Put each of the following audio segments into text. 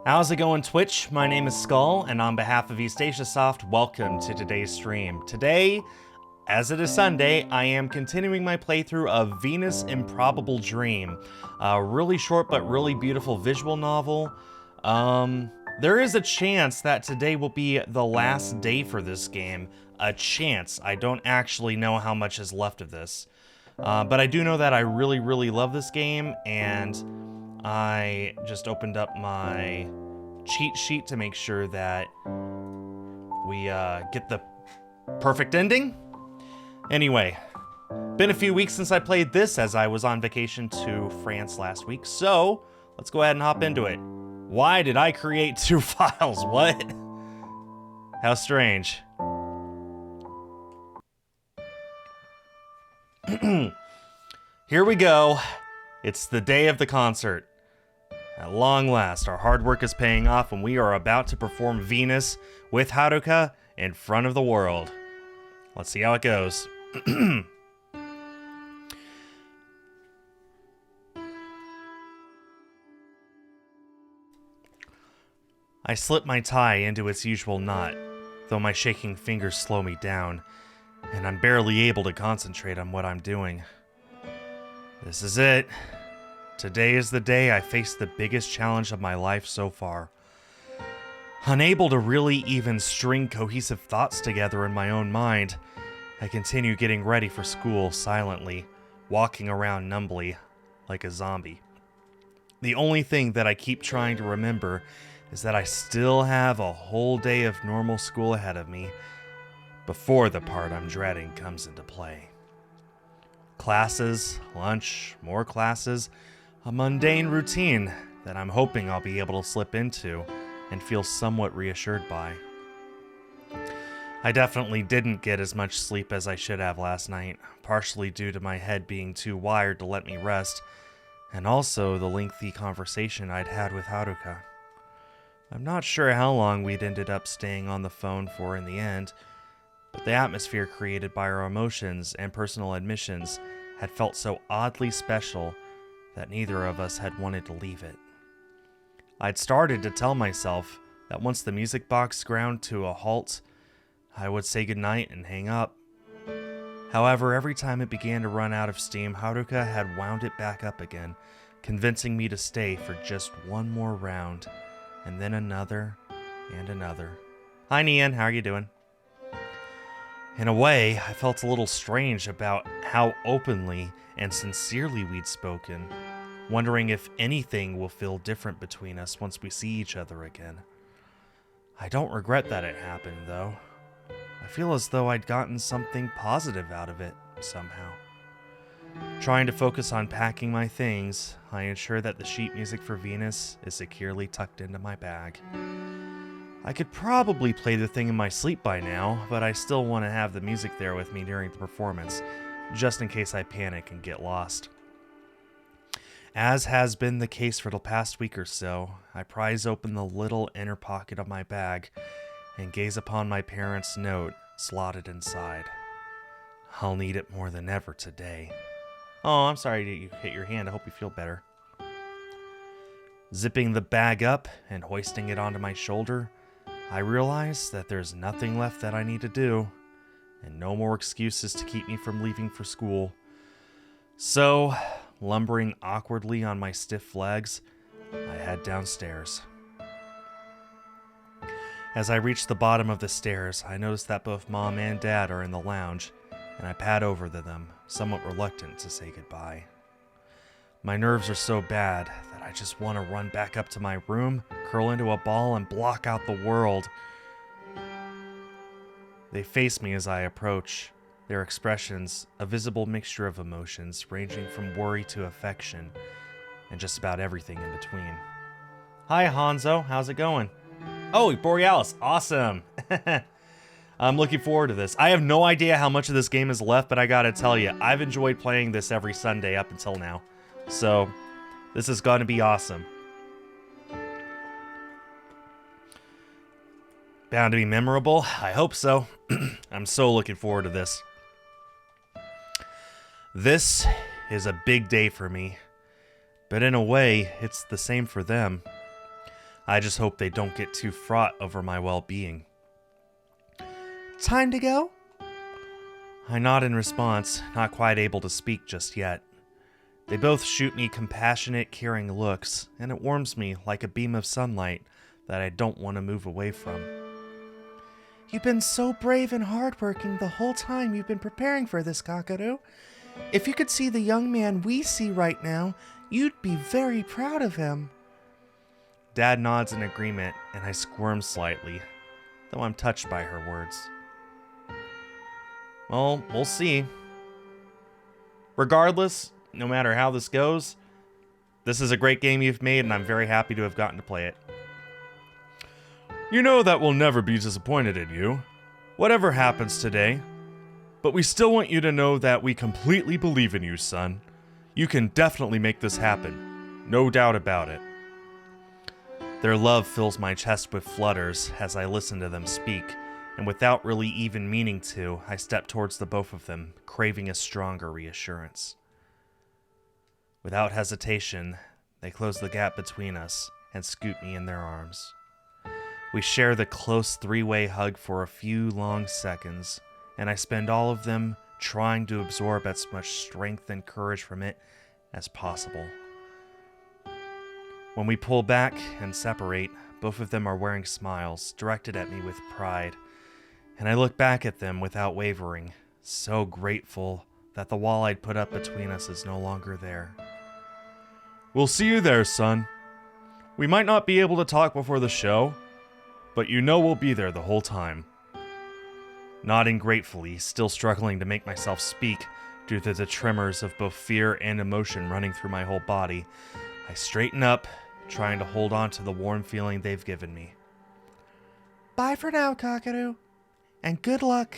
How's it going, Twitch? My name is Skull, and on behalf of East Asia Soft, welcome to today's stream. Today, as it is Sunday, I am continuing my playthrough of Venus Improbable Dream. A really short but really beautiful visual novel. There is a chance that today will be the last day for this game. A chance. I don't actually know how much is left of this. But I do know that I really love this game, and I just opened up my cheat sheet to make sure that we get the perfect ending. Anyway, been a few weeks since I played this, as I was on vacation to France last week, so let's go ahead and hop into it. Why did I create two files? What? How strange. Here we go. It's the day of the concert. At long last, our hard work is paying off, and we are about to perform Venus with Haruka in front of the world. Let's see how it goes. I slip my tie into its usual knot, though my shaking fingers slow me down, and I'm barely able to concentrate on what I'm doing. This is it. Today is the day I face the biggest challenge of my life so far. Unable to really even string cohesive thoughts together in my own mind, I continue getting ready for school silently, walking around numbly, like a zombie. The only thing that I keep trying to remember is that I still have a whole day of normal school ahead of me before the part I'm dreading comes into play. Classes, lunch, more classes, a mundane routine that I'm hoping I'll be able to slip into and feel somewhat reassured by. I definitely didn't get as much sleep as I should have last night, partially due to my head being too wired to let me rest, and also the lengthy conversation I'd had with Haruka. I'm not sure how long we'd ended up staying on the phone for in the end, but the atmosphere created by our emotions and personal admissions had felt so oddly special that neither of us had wanted to leave it. I'd started to tell myself that once the music box ground to a halt, I would say goodnight and hang up. However, every time it began to run out of steam, Haruka had wound it back up again, convincing me to stay for just one more round, and then another and another. Hi Nian, how are you doing? In a way, I felt a little strange about how openly and sincerely we'd spoken, wondering if anything will feel different between us once we see each other again. I don't regret that it happened, though. I feel as though I'd gotten something positive out of it, somehow. Trying to focus on packing my things, I ensure that the sheet music for Venus is securely tucked into my bag. I could probably play the thing in my sleep by now, but I still want to have the music there with me during the performance, just in case I panic and get lost. As has been the case for the past week or so, I prise open the little inner pocket of my bag and gaze upon my parents' note slotted inside. I'll need it more than ever today. Oh, I'm sorry that you hit your hand. I hope you feel better. Zipping the bag up and hoisting it onto my shoulder, I realize that there's nothing left that I need to do, and no more excuses to keep me from leaving for school. So, lumbering awkwardly on my stiff legs, I head downstairs. As I reach the bottom of the stairs, I notice that both Mom and Dad are in the lounge, and I pad over to them, somewhat reluctant to say goodbye. My nerves are so bad that I just want to run back up to my room, curl into a ball, and block out the world. They face me as I approach, their expressions a visible mixture of emotions ranging from worry to affection, and just about everything in between. Hi Hanzo, how's it going? Oh, Borealis, awesome! I'm looking forward to this. I have no idea how much of this game is left, but I gotta tell you, I've enjoyed playing this every Sunday up until now. So, this is gonna be awesome. Bound to be memorable? I hope so. I'm so looking forward to this. This is a big day for me. But in a way, it's the same for them. I just hope they don't get too fraught over my well-being. Time to go? I nod in response, not quite able to speak just yet. They both shoot me compassionate, caring looks, and it warms me like a beam of sunlight that I don't want to move away from. You've been so brave and hardworking the whole time you've been preparing for this, Kakaru. If you could see the young man we see right now, you'd be very proud of him. Dad nods in agreement, and I squirm slightly, though I'm touched by her words. Well, we'll see. Regardless, no matter how this goes, this is a great game you've made, and I'm very happy to have gotten to play it. You know that we'll never be disappointed in you, whatever happens today. But we still want you to know that we completely believe in you, son. You can definitely make this happen. No doubt about it. Their love fills my chest with flutters as I listen to them speak, and without really even meaning to, I step towards the both of them, craving a stronger reassurance. Without hesitation, they close the gap between us and scoop me in their arms. We share the close three-way hug for a few long seconds, and I spend all of them trying to absorb as much strength and courage from it as possible. When we pull back and separate, both of them are wearing smiles directed at me with pride, and I look back at them without wavering, so grateful that the wall I'd put up between us is no longer there. We'll see you there, son. We might not be able to talk before the show, but you know we'll be there the whole time. Nodding gratefully, still struggling to make myself speak due to the tremors of both fear and emotion running through my whole body, I straighten up, trying to hold on to the warm feeling they've given me. Bye for now, Kakaru, and good luck.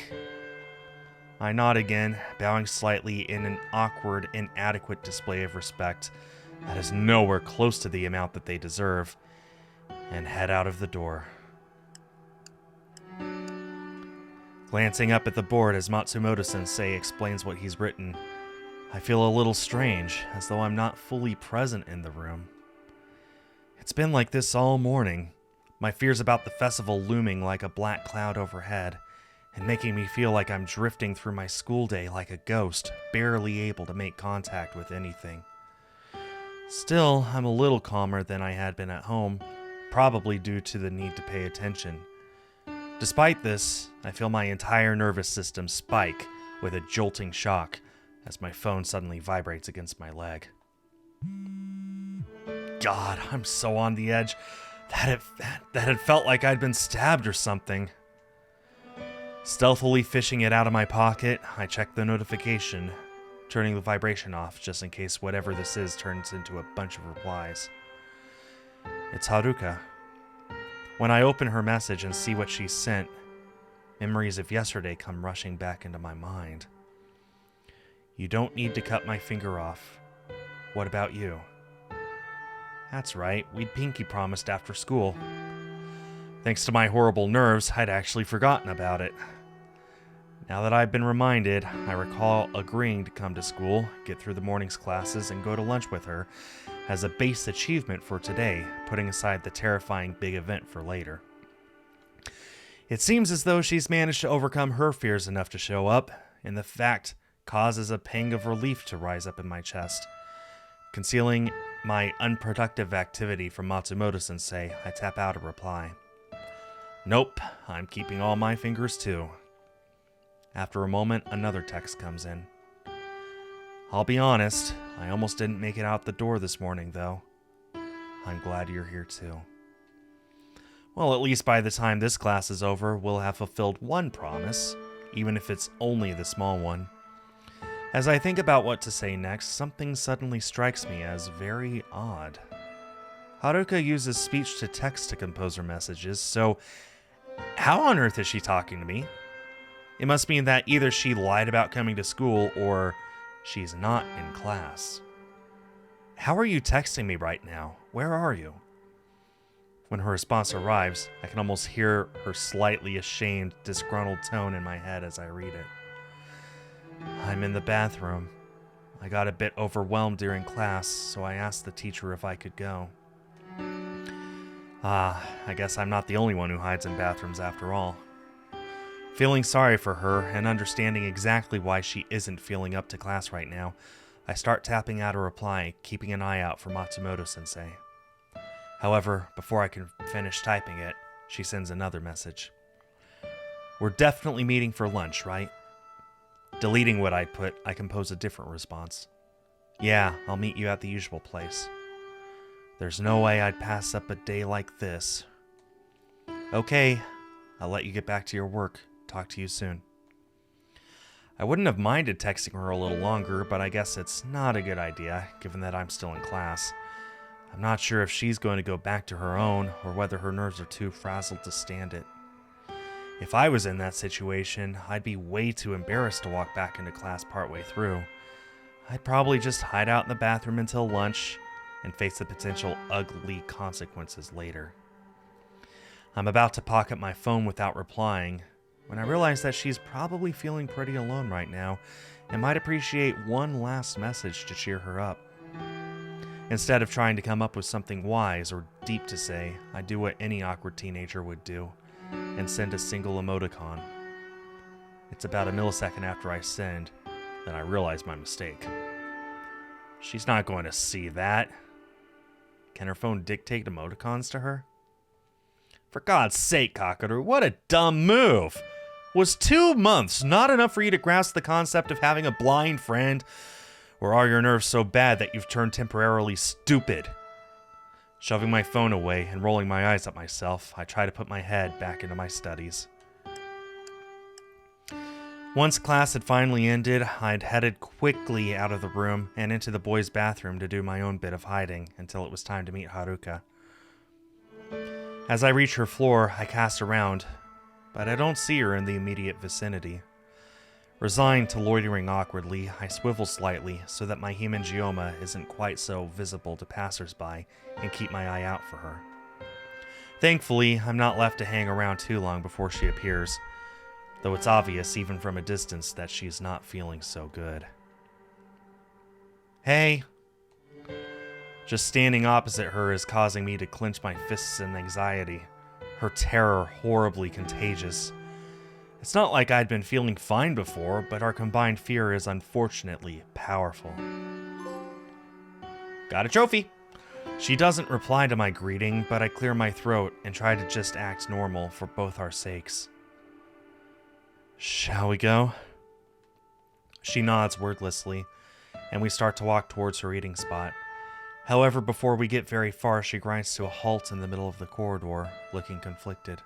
I nod again, bowing slightly in an awkward, inadequate display of respect that is nowhere close to the amount that they deserve, and head out of the door. Glancing up at the board as Matsumoto-sensei explains what he's written, I feel a little strange, as though I'm not fully present in the room. It's been like this all morning, my fears about the festival looming like a black cloud overhead, and making me feel like I'm drifting through my school day like a ghost, barely able to make contact with anything. Still, I'm a little calmer than I had been at home, probably due to the need to pay attention. Despite this, I feel my entire nervous system spike with a jolting shock as my phone suddenly vibrates against my leg. God, I'm so on the edge that it felt like I'd been stabbed or something. Stealthily fishing it out of my pocket, I check the notification, turning the vibration off just in case whatever this is turns into a bunch of replies. It's Haruka. When I open her message and see what she sent, memories of yesterday come rushing back into my mind. You don't need to cut my finger off. What about you? That's right, we'd pinky promised after school. Thanks to my horrible nerves, I'd actually forgotten about it. Now that I've been reminded, I recall agreeing to come to school, get through the morning's classes, and go to lunch with her as a base achievement for today, putting aside the terrifying big event for later. It seems as though she's managed to overcome her fears enough to show up, and the fact causes a pang of relief to rise up in my chest. Concealing my unproductive activity from Matsumoto-sensei, I tap out a reply. Nope, I'm keeping all my fingers too. After a moment, another text comes in. I'll be honest, I almost didn't make it out the door this morning, though. I'm glad you're here too. Well, at least by the time this class is over, we'll have fulfilled one promise, even if it's only the small one. As I think about what to say next, something suddenly strikes me as very odd. Haruka uses speech-to-text to compose her messages, so how on earth is she talking to me? It must mean that either she lied about coming to school or she's not in class. How are you texting me right now? Where are you? When her response arrives, I can almost hear her slightly ashamed, disgruntled tone in my head as I read it. I'm in the bathroom. I got a bit overwhelmed during class, so I asked the teacher if I could go. I guess I'm not the only one who hides in bathrooms after all. Feeling sorry for her and understanding exactly why she isn't feeling up to class right now, I start tapping out a reply, keeping an eye out for Matsumoto-sensei. However, before I can finish typing it, she sends another message. We're definitely meeting for lunch, right? Deleting what I'd put, I compose a different response. Yeah, I'll meet you at the usual place. There's no way I'd pass up a day like this. Okay, I'll let you get back to your work. Talk to you soon. I wouldn't have minded texting her a little longer, but I guess it's not a good idea, given that I'm still in class. I'm not sure if she's going to go back to her own, or whether her nerves are too frazzled to stand it. If I was in that situation, I'd be way too embarrassed to walk back into class partway through. I'd probably just hide out in the bathroom until lunch, and face the potential ugly consequences later. I'm about to pocket my phone without replying, when I realize that she's probably feeling pretty alone right now and might appreciate one last message to cheer her up. Instead of trying to come up with something wise or deep to say, I do what any awkward teenager would do and send a single emoticon. It's about a millisecond after I send that I realize my mistake. She's not going to see that. Can her phone dictate emoticons to her? For God's sake, Kakaru, what a dumb move! Was 2 months not enough for you to grasp the concept of having a blind friend? Or are your nerves so bad that you've turned temporarily stupid? Shoving my phone away and rolling my eyes at myself, I try to put my head back into my studies. Once class had finally ended, I'd headed quickly out of the room and into the boys' bathroom to do my own bit of hiding until it was time to meet Haruka. As I reach her floor, I cast around, but I don't see her in the immediate vicinity. Resigned to loitering awkwardly, I swivel slightly so that my hemangioma isn't quite so visible to passersby and keep my eye out for her. Thankfully, I'm not left to hang around too long before she appears, though it's obvious even from a distance that she's not feeling so good. Hey! Just standing opposite her is causing me to clench my fists in anxiety, her terror horribly contagious. It's not like I'd been feeling fine before, but our combined fear is unfortunately powerful. Got a trophy! She doesn't reply to my greeting, but I clear my throat and try to just act normal for both our sakes. Shall we go? She nods wordlessly, and we start to walk towards her eating spot. However, before we get very far, she grinds to a halt in the middle of the corridor, looking conflicted.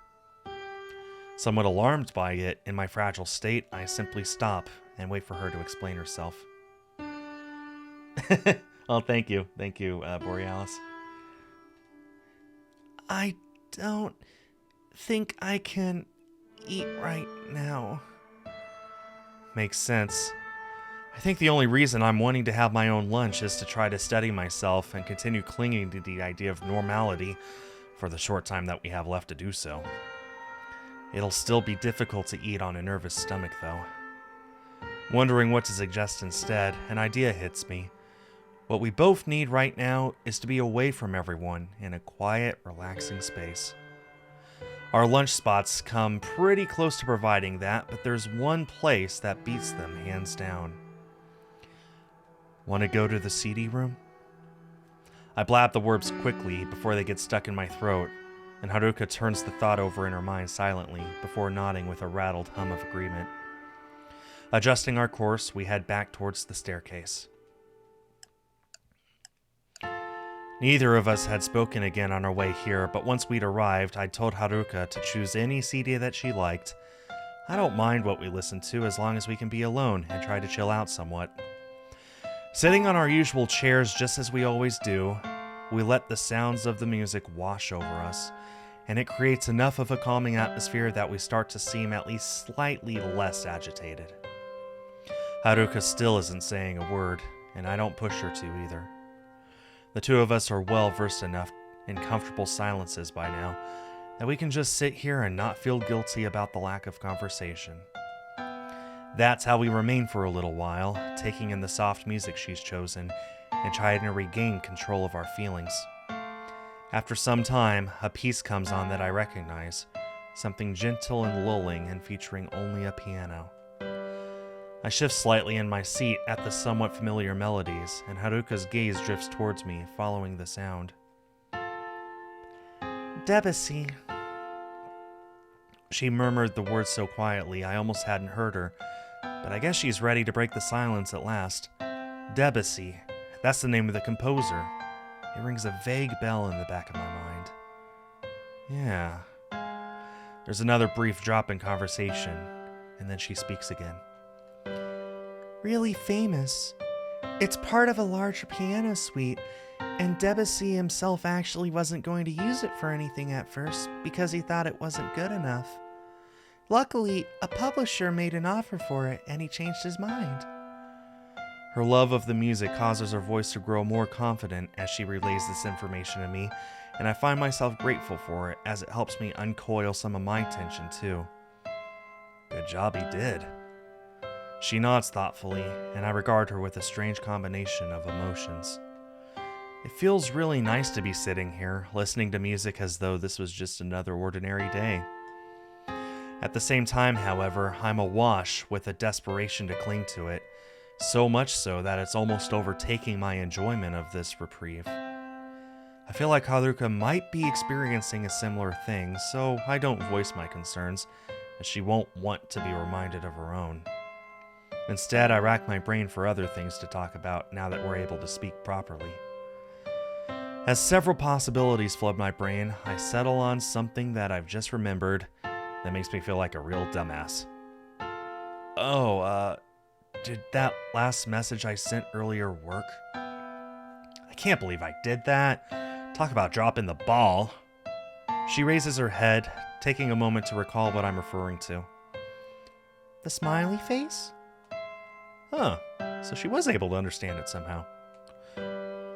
Somewhat alarmed by it, in my fragile state, I simply stop and wait for her to explain herself. Oh, thank you, Borealis. I don't think I can eat right now. Makes sense. I think the only reason I'm wanting to have my own lunch is to try to steady myself and continue clinging to the idea of normality for the short time that we have left to do so. It'll still be difficult to eat on a nervous stomach, though. Wondering what to suggest instead, an idea hits me. What we both need right now is to be away from everyone in a quiet, relaxing space. Our lunch spots come pretty close to providing that, but there's one place that beats them hands down. Want to go to the CD room? I blab the words quickly before they get stuck in my throat, and Haruka turns the thought over in her mind silently before nodding with a rattled hum of agreement. Adjusting our course, we head back towards the staircase. Neither of us had spoken again on our way here, but once we'd arrived, I'd told Haruka to choose any CD that she liked. I don't mind what we listen to as long as we can be alone and try to chill out somewhat. Sitting on our usual chairs just as we always do, we let the sounds of the music wash over us, and it creates enough of a calming atmosphere that we start to seem at least slightly less agitated. Haruka still isn't saying a word, and I don't push her to either. The two of us are well versed enough in comfortable silences by now that we can just sit here and not feel guilty about the lack of conversation. That's how we remain for a little while, taking in the soft music she's chosen and trying to regain control of our feelings. After some time, a piece comes on that I recognize, something gentle and lulling and featuring only a piano. I shift slightly in my seat at the somewhat familiar melodies, and Haruka's gaze drifts towards me, following the sound. Debussy. She murmured the words so quietly I almost hadn't heard her, but I guess she's ready to break the silence at last. Debussy. That's the name of the composer. It rings a vague bell in the back of my mind. Yeah. There's another brief drop in conversation, and then she speaks again. Really famous. It's part of a larger piano suite, and Debussy himself actually wasn't going to use it for anything at first because he thought it wasn't good enough. Luckily, a publisher made an offer for it, and he changed his mind. Her love of the music causes her voice to grow more confident as she relays this information to me, and I find myself grateful for it as it helps me uncoil some of my tension too. Good job he did. She nods thoughtfully, and I regard her with a strange combination of emotions. It feels really nice to be sitting here, listening to music as though this was just another ordinary day. At the same time, however, I'm awash with a desperation to cling to it, so much so that it's almost overtaking my enjoyment of this reprieve. I feel like Haruka might be experiencing a similar thing, so I don't voice my concerns, as she won't want to be reminded of her own. Instead, I rack my brain for other things to talk about now that we're able to speak properly. As several possibilities flood my brain, I settle on something that I've just remembered that makes me feel like a real dumbass. Did that last message I sent earlier work? I can't believe I did that. Talk about dropping the ball. She raises her head, taking a moment to recall what I'm referring to. The smiley face? Huh, so she was able to understand it somehow.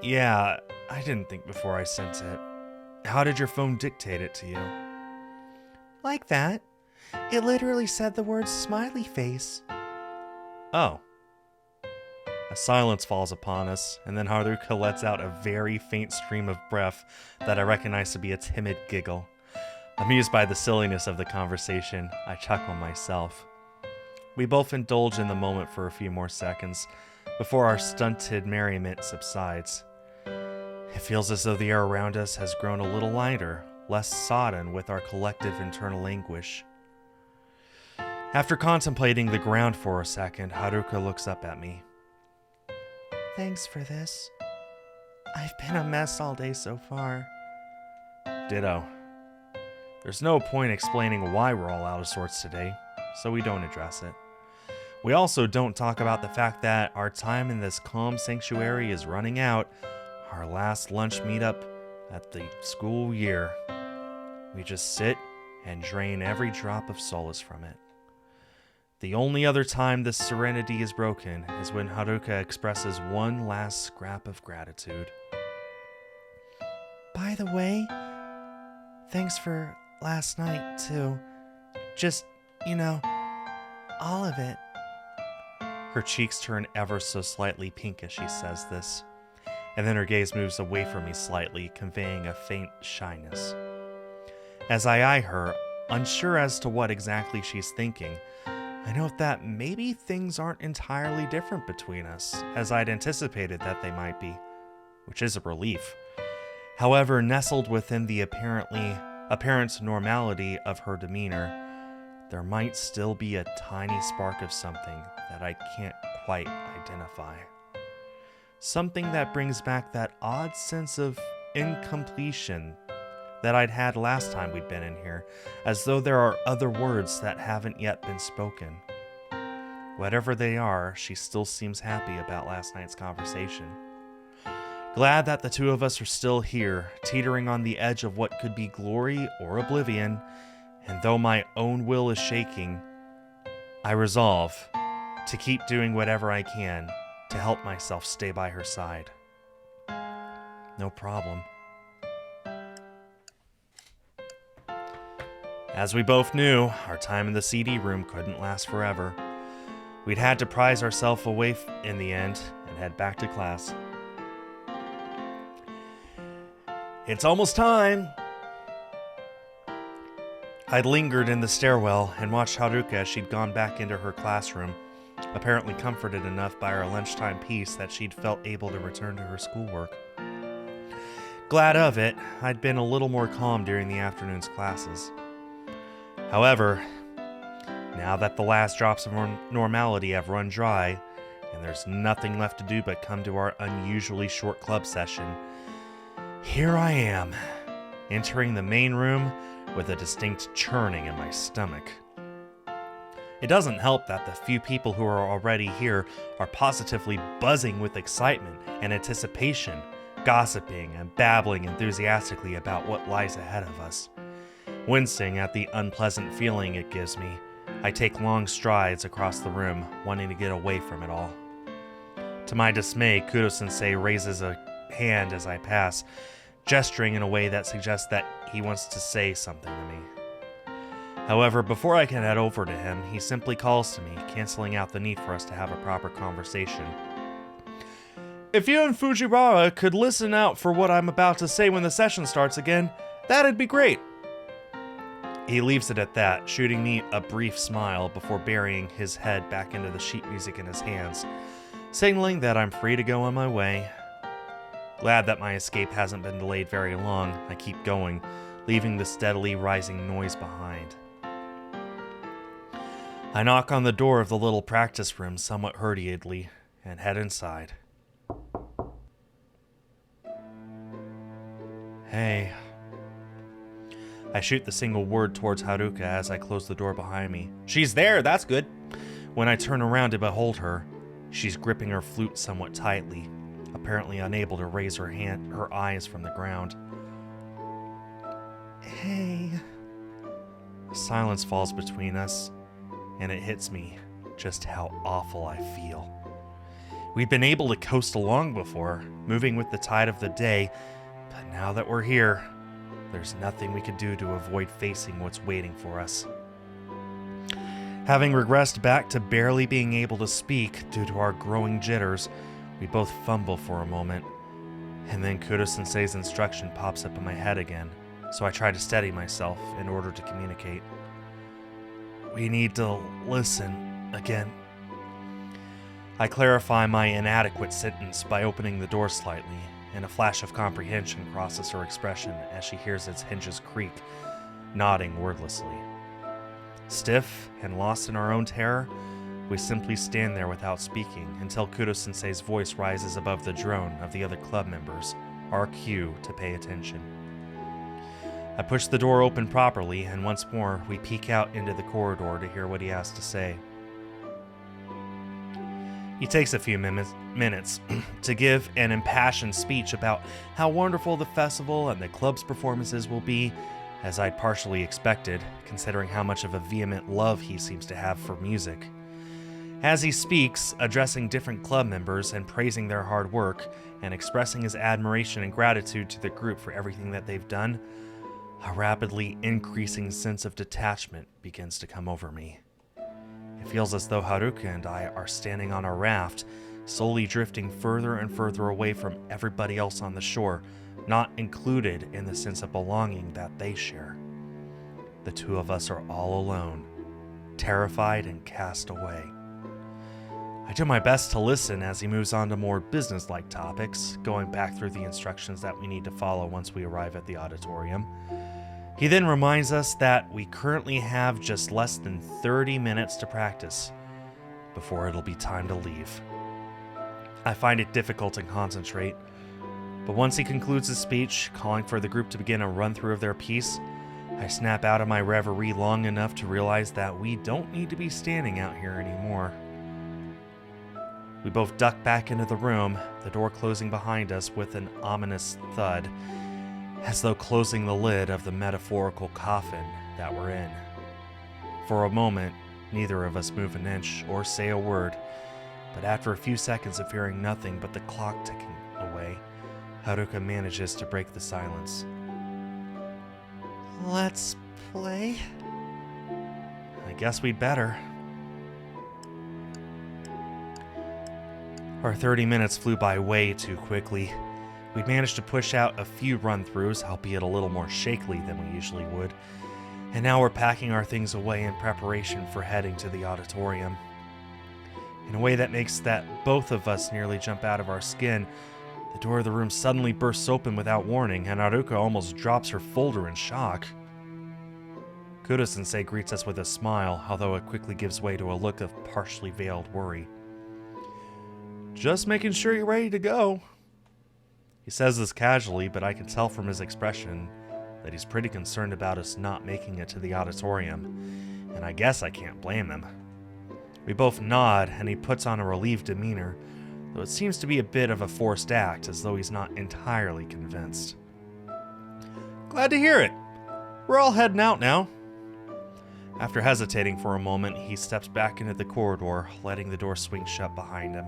Yeah, I didn't think before I sent it. How did your phone dictate it to you? Like that. It literally said the words smiley face. Oh. A silence falls upon us, and then Haruka lets out a very faint stream of breath that I recognize to be a timid giggle. Amused by the silliness of the conversation, I chuckle myself. We both indulge in the moment for a few more seconds, before our stunted merriment subsides. It feels as though the air around us has grown a little lighter, less sodden with our collective internal anguish. After contemplating the ground for a second, Haruka looks up at me. Thanks for this. I've been a mess all day so far. Ditto. There's no point explaining why we're all out of sorts today, so we don't address it. We also don't talk about the fact that our time in this calm sanctuary is running out, our last lunch meetup at the school year. We just sit and drain every drop of solace from it. The only other time this serenity is broken is when Haruka expresses one last scrap of gratitude. By the way, thanks for last night, too. Just, all of it. Her cheeks turn ever so slightly pink as she says this, and then her gaze moves away from me slightly, conveying a faint shyness. As I eye her, unsure as to what exactly she's thinking, I note that maybe things aren't entirely different between us, as I'd anticipated that they might be, which is a relief. However, nestled within the apparent normality of her demeanor, there might still be a tiny spark of something that I can't quite identify. Something that brings back that odd sense of incompletion that I'd had last time we'd been in here, as though there are other words that haven't yet been spoken. Whatever they are, she still seems happy about last night's conversation. Glad that the two of us are still here, teetering on the edge of what could be glory or oblivion, and though my own will is shaking, I resolve to keep doing whatever I can to help myself stay by her side. No problem. As we both knew, our time in the CD room couldn't last forever. We'd had to prize ourselves away in the end and head back to class. It's almost time! I'd lingered in the stairwell and watched Haruka as she'd gone back into her classroom, apparently comforted enough by her lunchtime peace that she'd felt able to return to her schoolwork. Glad of it, I'd been a little more calm during the afternoon's classes. However, now that the last drops of normality have run dry, and there's nothing left to do but come to our unusually short club session, here I am, entering the main room with a distinct churning in my stomach. It doesn't help that the few people who are already here are positively buzzing with excitement and anticipation, gossiping and babbling enthusiastically about what lies ahead of us. Wincing at the unpleasant feeling it gives me, I take long strides across the room, wanting to get away from it all. To my dismay, Kudo-sensei raises a hand as I pass, gesturing in a way that suggests that he wants to say something to me. However, before I can head over to him, he simply calls to me, canceling out the need for us to have a proper conversation. If you and Fujiwara could listen out for what I'm about to say when the session starts again, that'd be great. He leaves it at that, shooting me a brief smile before burying his head back into the sheet music in his hands, signaling that I'm free to go on my way. Glad that my escape hasn't been delayed very long, I keep going, leaving the steadily rising noise behind. I knock on the door of the little practice room somewhat hurriedly and head inside. Hey. I shoot the single word towards Haruka as I close the door behind me. She's there, that's good. When I turn around to behold her, she's gripping her flute somewhat tightly, apparently unable to raise her eyes from the ground. Hey. Silence falls between us, and it hits me just how awful I feel. We'd been able to coast along before, moving with the tide of the day, but now that we're here, there's nothing we could do to avoid facing what's waiting for us. Having regressed back to barely being able to speak due to our growing jitters, we both fumble for a moment, and then Kudo-sensei's instruction pops up in my head again, so I try to steady myself in order to communicate. We need to listen again. I clarify my inadequate sentence by opening the door slightly, and a flash of comprehension crosses her expression as she hears its hinges creak, nodding wordlessly. Stiff and lost in our own terror, we simply stand there without speaking until Kudo-sensei's voice rises above the drone of the other club members, our cue to pay attention. I push the door open properly, and once more we peek out into the corridor to hear what he has to say. He takes a few minutes to give an impassioned speech about how wonderful the festival and the club's performances will be, as I'd partially expected, considering how much of a vehement love he seems to have for music. As he speaks, addressing different club members and praising their hard work, and expressing his admiration and gratitude to the group for everything that they've done, a rapidly increasing sense of detachment begins to come over me. It feels as though Haruka and I are standing on a raft, slowly drifting further and further away from everybody else on the shore, not included in the sense of belonging that they share. The two of us are all alone, terrified and cast away. I do my best to listen as he moves on to more business-like topics, going back through the instructions that we need to follow once we arrive at the auditorium. He then reminds us that we currently have just less than 30 minutes to practice before it'll be time to leave. I find it difficult to concentrate, but once he concludes his speech, calling for the group to begin a run-through of their piece, I snap out of my reverie long enough to realize that we don't need to be standing out here anymore. We both duck back into the room, the door closing behind us with an ominous thud, as though closing the lid of the metaphorical coffin that we're in. For a moment, neither of us move an inch or say a word, but after a few seconds of hearing nothing but the clock ticking away, Haruka manages to break the silence. Let's play? I guess we'd better. Our 30 minutes flew by way too quickly. We'd managed to push out a few run-throughs, albeit a little more shakily than we usually would, and now we're packing our things away in preparation for heading to the auditorium. In a way that makes that both of us nearly jump out of our skin, the door of the room suddenly bursts open without warning, and Haruka almost drops her folder in shock. Kudo-sensei greets us with a smile, although it quickly gives way to a look of partially veiled worry. "Just making sure you're ready to go." He says this casually, but I can tell from his expression that he's pretty concerned about us not making it to the auditorium, and I guess I can't blame him. We both nod, and he puts on a relieved demeanor, though it seems to be a bit of a forced act, as though he's not entirely convinced. "Glad to hear it. We're all heading out now." After hesitating for a moment, he steps back into the corridor, letting the door swing shut behind him.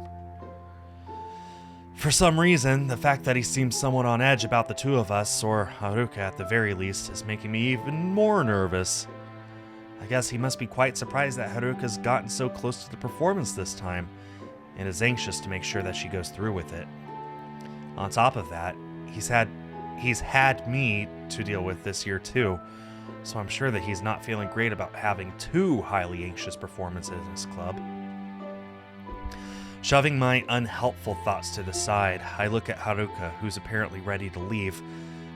For some reason, the fact that he seems somewhat on edge about the two of us, or Haruka at the very least, is making me even more nervous. I guess he must be quite surprised that Haruka's gotten so close to the performance this time, and is anxious to make sure that she goes through with it. On top of that, he's had me to deal with this year too, so I'm sure that he's not feeling great about having two highly anxious performances in his club. Shoving my unhelpful thoughts to the side, I look at Haruka, who's apparently ready to leave,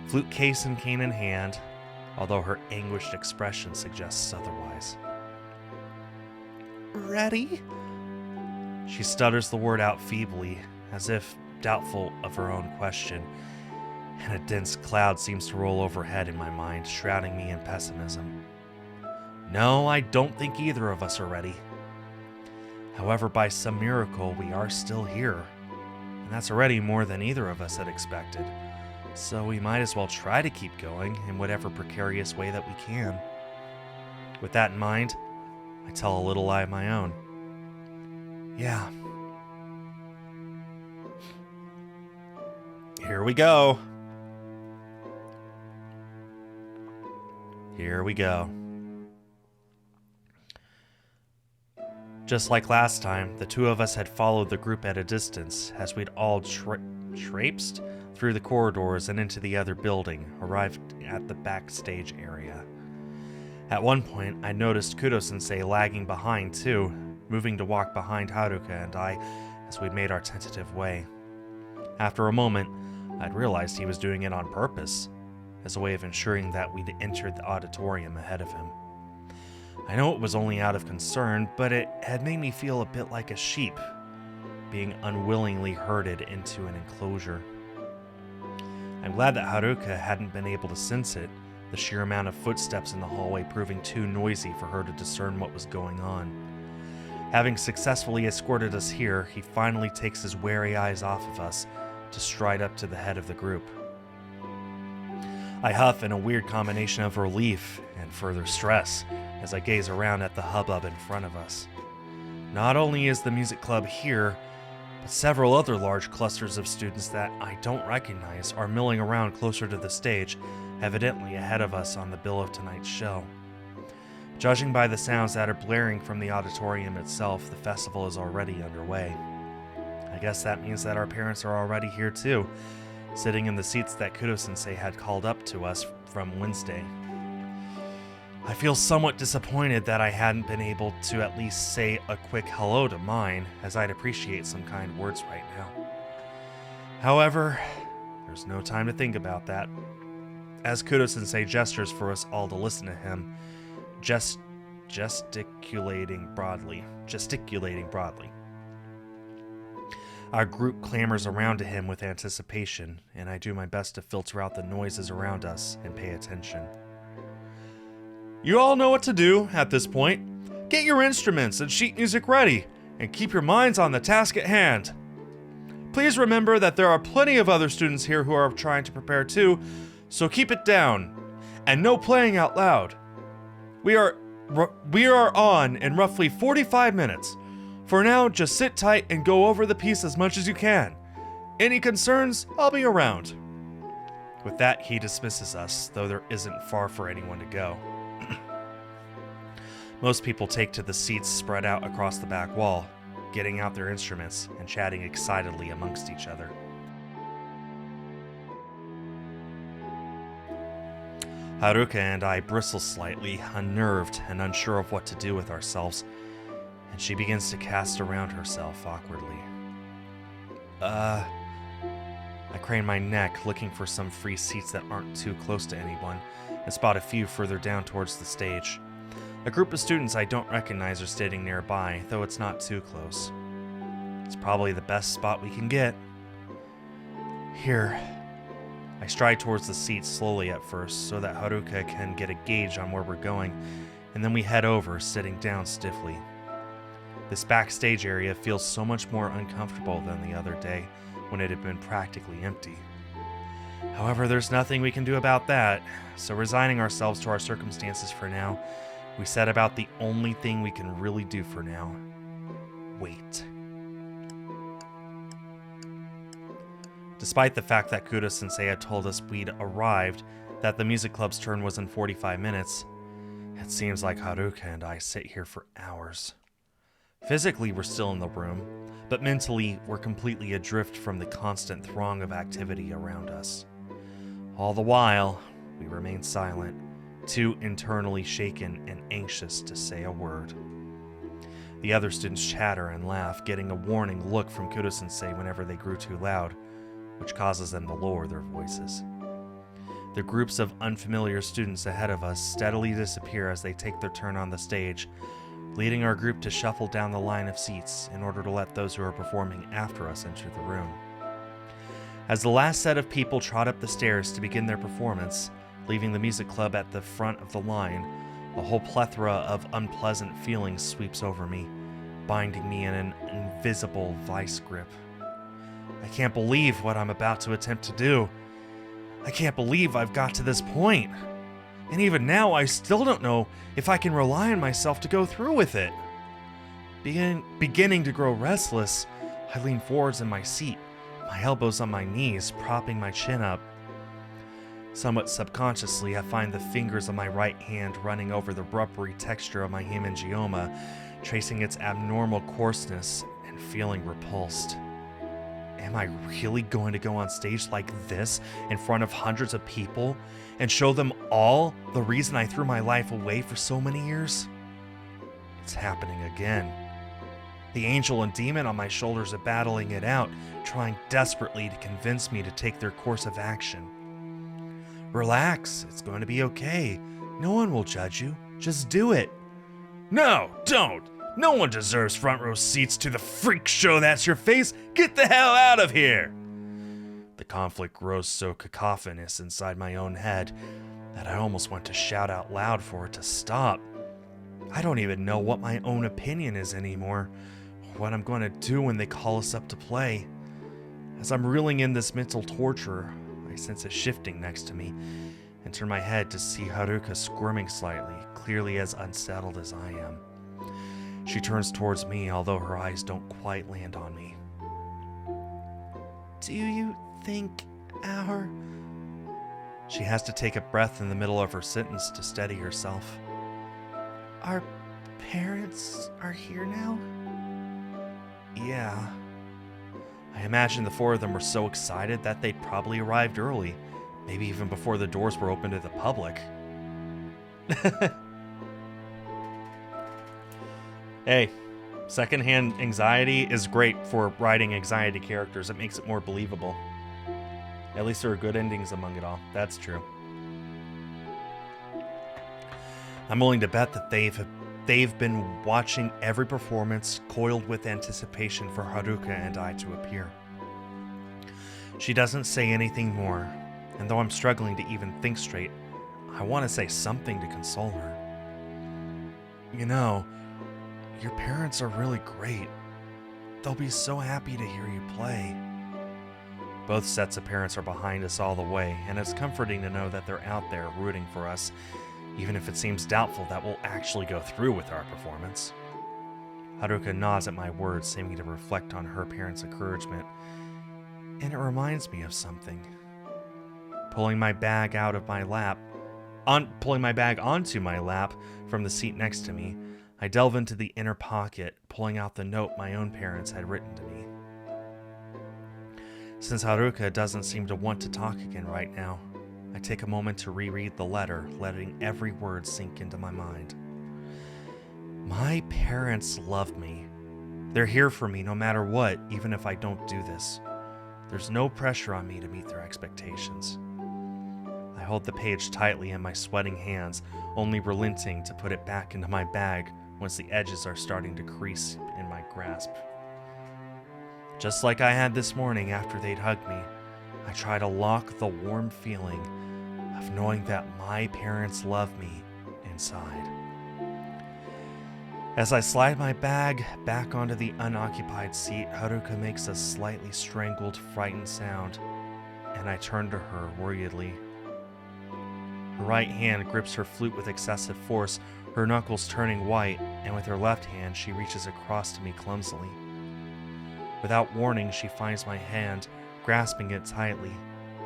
flute case and cane in hand, although her anguished expression suggests otherwise. Ready? She stutters the word out feebly, as if doubtful of her own question, and a dense cloud seems to roll overhead in my mind, shrouding me in pessimism. No, I don't think either of us are ready. However, by some miracle, we are still here, and that's already more than either of us had expected, so we might as well try to keep going in whatever precarious way that we can. With that in mind, I tell a little lie of my own. Yeah. Here we go. Here we go. Just like last time, the two of us had followed the group at a distance as we'd all traipsed through the corridors and into the other building, arrived at the backstage area. At one point, I noticed Kudo-sensei lagging behind too, moving to walk behind Haruka and I as we made our tentative way. After a moment, I'd realized he was doing it on purpose, as a way of ensuring that we'd entered the auditorium ahead of him. I know it was only out of concern, but it had made me feel a bit like a sheep, being unwillingly herded into an enclosure. I'm glad that Haruka hadn't been able to sense it, the sheer amount of footsteps in the hallway proving too noisy for her to discern what was going on. Having successfully escorted us here, he finally takes his wary eyes off of us to stride up to the head of the group. I huff in a weird combination of relief and further stress as I gaze around at the hubbub in front of us. Not only is the music club here, but several other large clusters of students that I don't recognize are milling around closer to the stage, evidently ahead of us on the bill of tonight's show. Judging by the sounds that are blaring from the auditorium itself, the festival is already underway. I guess that means that our parents are already here too, sitting in the seats that Kudo-sensei had called up to us from Wednesday. I feel somewhat disappointed that I hadn't been able to at least say a quick hello to mine, as I'd appreciate some kind words right now. However, there's no time to think about that, as Kudo-sensei gestures for us all to listen to him, gesticulating broadly. Our group clamors around to him with anticipation, and I do my best to filter out the noises around us and pay attention. You all know what to do at this point. Get your instruments and sheet music ready, and keep your minds on the task at hand. Please remember that there are plenty of other students here who are trying to prepare too, so keep it down, and no playing out loud. We are on in roughly 45 minutes. For now, just sit tight and go over the piece as much as you can. Any concerns, I'll be around. With that, he dismisses us, though there isn't far for anyone to go. Most people take to the seats spread out across the back wall. getting out their instruments and chatting excitedly amongst each other. Haruka and I bristle slightly, unnerved and unsure of what to do with ourselves, and she begins to cast around herself awkwardly. I crane my neck, looking for some free seats that aren't too close to anyone, and spot a few further down towards the stage. A group of students I don't recognize are sitting nearby, though it's not too close. It's probably the best spot we can get. Here. I stride towards the seats slowly at first, so that Haruka can get a gauge on where we're going, and then we head over, sitting down stiffly. This backstage area feels so much more uncomfortable than the other day, when it had been practically empty. However, there's nothing we can do about that, so resigning ourselves to our circumstances for now, we set about the only thing we can really do for now. Wait. Despite the fact that Kudo-sensei had told us we'd arrived, that the music club's turn was in 45 minutes, it seems like Haruka and I sit here for hours. Physically, we're still in the room, but mentally, we're completely adrift from the constant throng of activity around us. All the while, we remain silent, too internally shaken and anxious to say a word. The other students chatter and laugh, getting a warning look from Kudo-sensei whenever they grew too loud, which causes them to lower their voices. The groups of unfamiliar students ahead of us steadily disappear as they take their turn on the stage, leading our group to shuffle down the line of seats in order to let those who are performing after us enter the room. As the last set of people trot up the stairs to begin their performance, leaving the music club at the front of the line, a whole plethora of unpleasant feelings sweeps over me, binding me in an invisible vice grip. I can't believe what I'm about to attempt to do. I can't believe I've got to this point. And even now, I still don't know if I can rely on myself to go through with it. Beginning to grow restless, I lean forwards in my seat, my elbows on my knees, propping my chin up. Somewhat subconsciously, I find the fingers of my right hand running over the rubbery texture of my hemangioma, tracing its abnormal coarseness and feeling repulsed. Am I really going to go on stage like this in front of hundreds of people and show them all the reason I threw my life away for so many years? It's happening again. The angel and demon on my shoulders are battling it out, trying desperately to convince me to take their course of action. Relax, it's going to be okay. No one will judge you. Just do it. No, don't! No one deserves front row seats to the freak show that's your face. Get the hell out of here! The conflict grows so cacophonous inside my own head that I almost want to shout out loud for it to stop. I don't even know what my own opinion is anymore, or what I'm going to do when they call us up to play. As I'm reeling in this mental torture, I sense a shifting next to me and turn my head to see Haruka squirming slightly, clearly as unsettled as I am. She turns towards me, although her eyes don't quite land on me. Do you think our... She has to take a breath in the middle of her sentence to steady herself. Our parents are here now? Yeah. I imagine the four of them were so excited that they'd probably arrived early, maybe even before the doors were open to the public. Hey, secondhand anxiety is great for writing anxiety characters. It makes it more believable. At least there are good endings among it all. That's true. I'm willing to bet that they've been watching every performance, coiled with anticipation for Haruka and I to appear. She doesn't say anything more, and though I'm struggling to even think straight, I want to say something to console her. You know, your parents are really great. They'll be so happy to hear you play. Both sets of parents are behind us all the way, and it's comforting to know that they're out there rooting for us, even if it seems doubtful that we'll actually go through with our performance. Haruka nods at my words, seeming to reflect on her parents' encouragement, and it reminds me of something. Pulling my bag onto my lap from the seat next to me, I delve into the inner pocket, pulling out the note my own parents had written to me. Since Haruka doesn't seem to want to talk again right now, I take a moment to reread the letter, letting every word sink into my mind. My parents love me. They're here for me no matter what, even if I don't do this. There's no pressure on me to meet their expectations. I hold the page tightly in my sweating hands, only relenting to put it back into my bag once the edges are starting to crease in my grasp. Just like I had this morning after they'd hugged me, I try to lock the warm feeling of knowing that my parents love me inside. As I slide my bag back onto the unoccupied seat, Haruka makes a slightly strangled, frightened sound, and I turn to her worriedly. Her right hand grips her flute with excessive force, her knuckles turning white, and with her left hand she reaches across to me clumsily. Without warning, she finds my hand, grasping it tightly,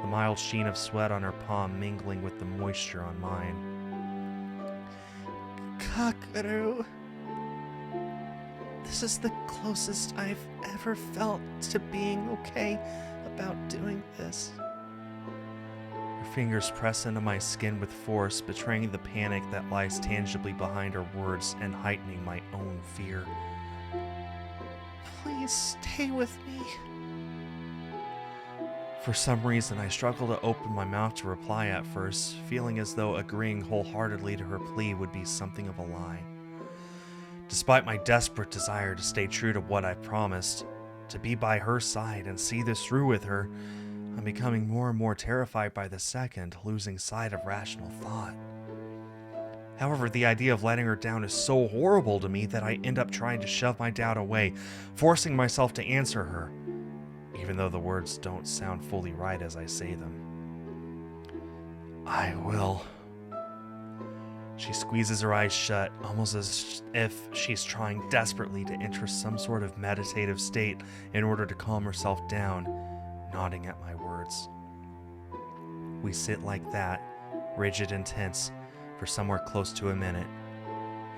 the mild sheen of sweat on her palm mingling with the moisture on mine. Kakaru. This is the closest I've ever felt to being okay about doing this. Her fingers press into my skin with force, betraying the panic that lies tangibly behind her words and heightening my own fear. Please stay with me. For some reason, I struggle to open my mouth to reply at first, feeling as though agreeing wholeheartedly to her plea would be something of a lie. Despite my desperate desire to stay true to what I promised, to be by her side and see this through with her, I'm becoming more and more terrified by the second, losing sight of rational thought. However, the idea of letting her down is so horrible to me that I end up trying to shove my doubt away, forcing myself to answer her, even though the words don't sound fully right as I say them. I will. She squeezes her eyes shut, almost as if she's trying desperately to enter some sort of meditative state in order to calm herself down, nodding at my words. We sit like that, rigid and tense, for somewhere close to a minute,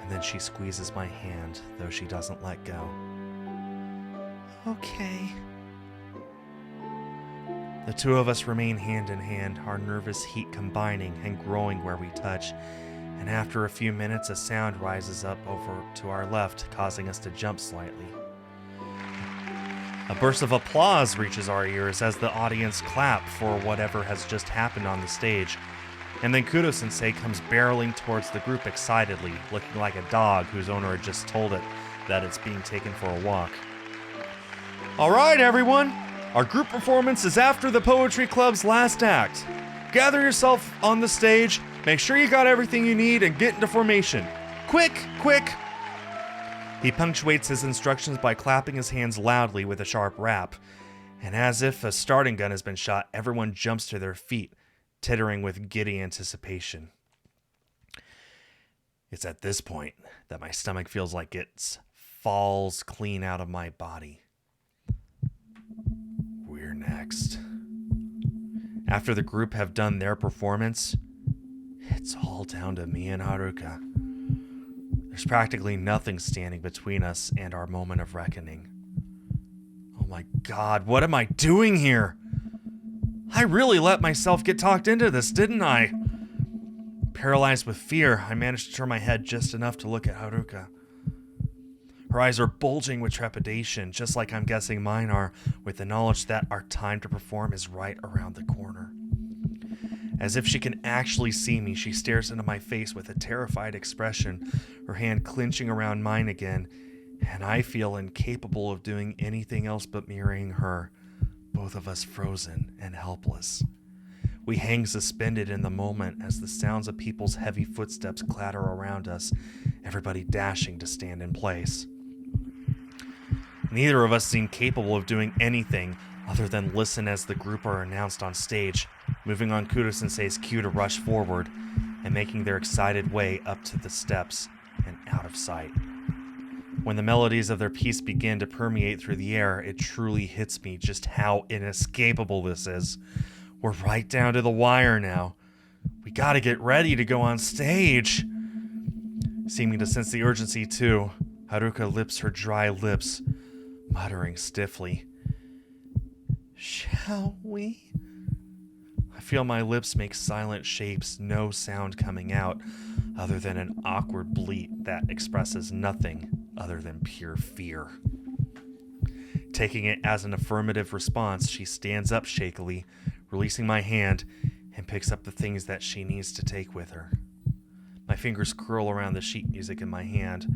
and then she squeezes my hand, though she doesn't let go. Okay. The two of us remain hand in hand, our nervous heat combining and growing where we touch, and after a few minutes a sound rises up over to our left, causing us to jump slightly. A burst of applause reaches our ears as the audience clap for whatever has just happened on the stage, and then Kudo-sensei comes barreling towards the group excitedly, looking like a dog whose owner had just told it that it's being taken for a walk. All right, everyone! Our group performance is after the Poetry Club's last act. Gather yourself on the stage, make sure you got everything you need, and get into formation. Quick, quick! He punctuates his instructions by clapping his hands loudly with a sharp rap, and as if a starting gun has been shot, everyone jumps to their feet, tittering with giddy anticipation. It's at this point that my stomach feels like it falls clean out of my body. We're next. After the group have done their performance, it's all down to me and Haruka. There's practically nothing standing between us and our moment of reckoning. Oh my God, what am I doing here? I really let myself get talked into this, didn't I? Paralyzed with fear, I managed to turn my head just enough to look at Haruka. Her eyes are bulging with trepidation, just like I'm guessing mine are, with the knowledge that our time to perform is right around the corner. As if she can actually see me, she stares into my face with a terrified expression, her hand clenching around mine again, and I feel incapable of doing anything else but mirroring her, both of us frozen and helpless. We hang suspended in the moment as the sounds of people's heavy footsteps clatter around us, everybody dashing to stand in place. Neither of us seem capable of doing anything other than listen as the group are announced on stage, moving on Kudo-sensei's cue to rush forward and making their excited way up to the steps and out of sight. When the melodies of their piece begin to permeate through the air, it truly hits me just how inescapable this is. We're right down to the wire now. We gotta get ready to go on stage. Seeming to sense the urgency too, Haruka lips her dry lips, muttering stiffly. Shall we? I feel my lips make silent shapes, no sound coming out, other than an awkward bleat that expresses nothing other than pure fear. Taking it as an affirmative response, she stands up shakily, releasing my hand, and picks up the things that she needs to take with her. My fingers curl around the sheet music in my hand,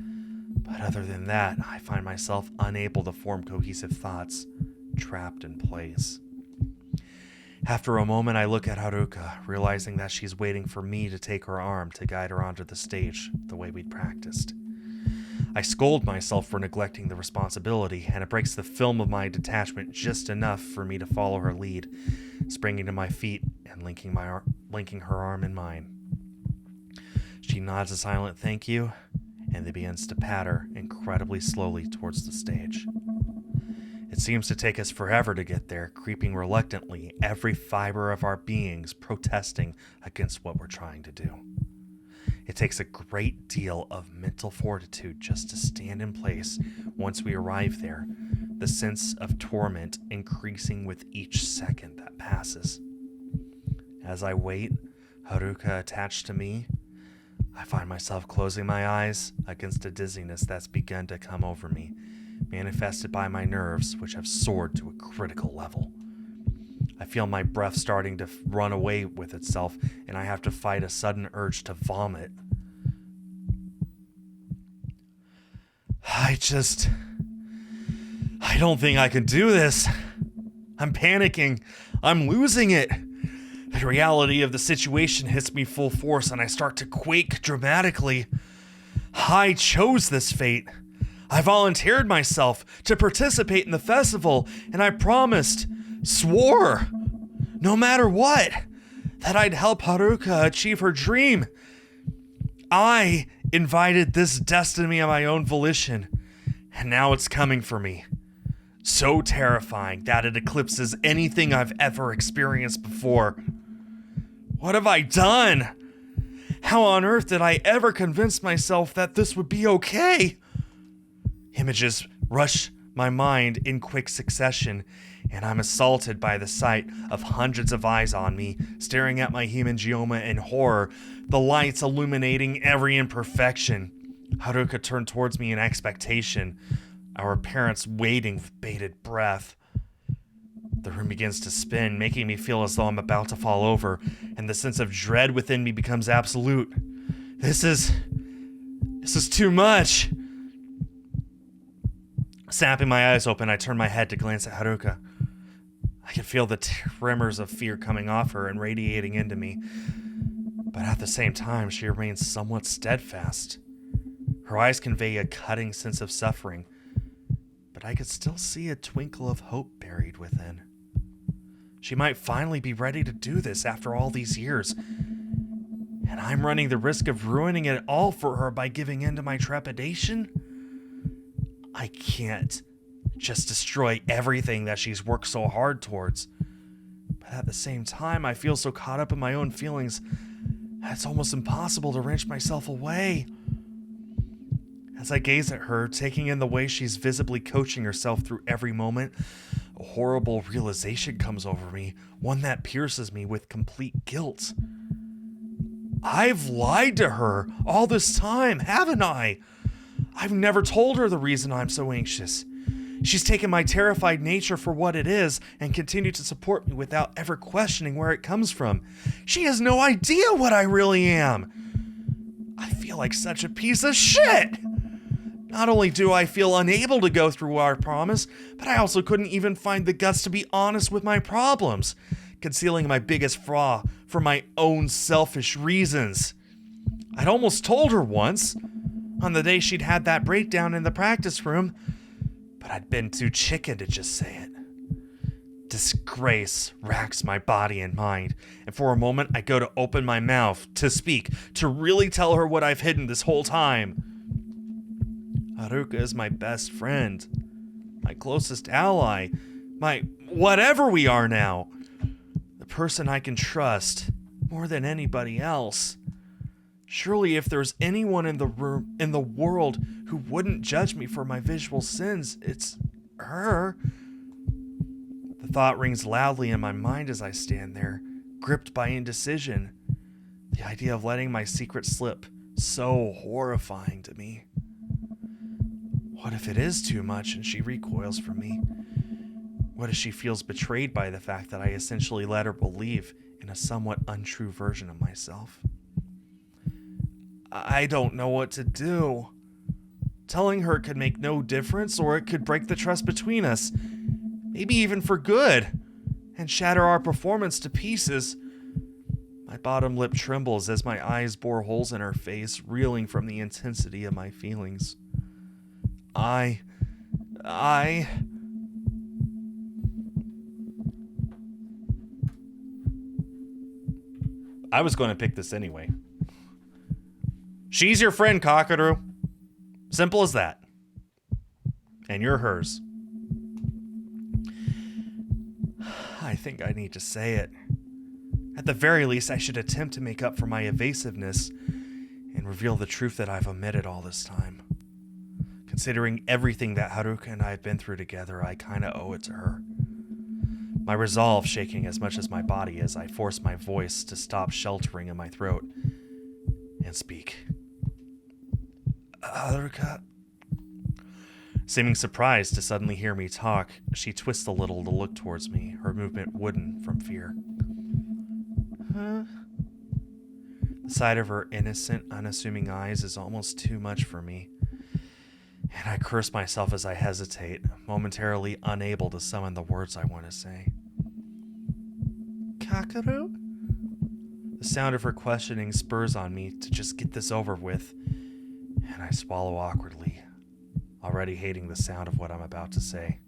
but other than that, I find myself unable to form cohesive thoughts, trapped in place. After a moment, I look at Haruka, realizing that she's waiting for me to take her arm to guide her onto the stage the way we'd practiced. I scold myself for neglecting the responsibility, and it breaks the film of my detachment just enough for me to follow her lead, springing to my feet and linking her arm in mine. She nods a silent thank you, and then begins to patter incredibly slowly towards the stage. It seems to take us forever to get there, creeping reluctantly, every fiber of our beings protesting against what we're trying to do. It takes a great deal of mental fortitude just to stand in place once we arrive there, the sense of torment increasing with each second that passes. As I wait, Haruka attached to me, I find myself closing my eyes against a dizziness that's begun to come over me, manifested by my nerves, which have soared to a critical level. I feel my breath starting to run away with itself, and I have to fight a sudden urge to vomit. I don't think I can do this. I'm panicking. I'm losing it. The reality of the situation hits me full force, and I start to quake dramatically. I chose this fate. I volunteered myself to participate in the festival, and I swore, no matter what, that I'd help Haruka achieve her dream. I invited this destiny of my own volition, and now it's coming for me. So terrifying that it eclipses anything I've ever experienced before. What have I done? How on earth did I ever convince myself that this would be okay? Images rush my mind in quick succession, and I'm assaulted by the sight of hundreds of eyes on me, staring at my hemangioma in horror, the lights illuminating every imperfection. Haruka turned towards me in expectation, our parents waiting with bated breath. The room begins to spin, making me feel as though I'm about to fall over, and the sense of dread within me becomes absolute. This is too much. Snapping my eyes open, I turn my head to glance at Haruka. I can feel the tremors of fear coming off her and radiating into me, but at the same time, she remains somewhat steadfast. Her eyes convey a cutting sense of suffering, but I could still see a twinkle of hope buried within. She might finally be ready to do this after all these years, and I'm running the risk of ruining it all for her by giving in to my trepidation? I can't just destroy everything that she's worked so hard towards. But at the same time, I feel so caught up in my own feelings that it's almost impossible to wrench myself away. As I gaze at her, taking in the way she's visibly coaching herself through every moment, a horrible realization comes over me, one that pierces me with complete guilt. I've lied to her all this time, haven't I? I've never told her the reason I'm so anxious. She's taken my terrified nature for what it is and continued to support me without ever questioning where it comes from. She has no idea what I really am. I feel like such a piece of shit. Not only do I feel unable to go through our promise, but I also couldn't even find the guts to be honest with my problems, concealing my biggest flaw for my own selfish reasons. I'd almost told her once, on the day she'd had that breakdown in the practice room, but I'd been too chicken to just say it. Disgrace racks my body and mind, and for a moment I go to open my mouth, to speak, to really tell her what I've hidden this whole time. Haruka is my best friend, my closest ally, my whatever we are now, the person I can trust more than anybody else. Surely if there's anyone in the world who wouldn't judge me for my visual sins, it's her. The thought rings loudly in my mind as I stand there, gripped by indecision. The idea of letting my secret slip, so horrifying to me. What if it is too much and she recoils from me? What if she feels betrayed by the fact that I essentially let her believe in a somewhat untrue version of myself? I don't know what to do. Telling her could make no difference, or it could break the trust between us, maybe even for good, and shatter our performance to pieces. My bottom lip trembles as my eyes bore holes in her face, reeling from the intensity of my feelings. I was going to pick this anyway. She's your friend, Cockadoo. Simple as that. And you're hers. I think I need to say it. At the very least, I should attempt to make up for my evasiveness and reveal the truth that I've omitted all this time. Considering everything that Haruka and I have been through together, I kinda owe it to her. My resolve shaking as much as my body as I force my voice to stop sheltering in my throat and speak. Haruka. Seeming surprised to suddenly hear me talk, she twists a little to look towards me, her movement wooden from fear. Huh? The sight of her innocent, unassuming eyes is almost too much for me, and I curse myself as I hesitate, momentarily unable to summon the words I want to say. Cockadoo? The sound of her questioning spurs on me to just get this over with, and I swallow awkwardly, already hating the sound of what I'm about to say.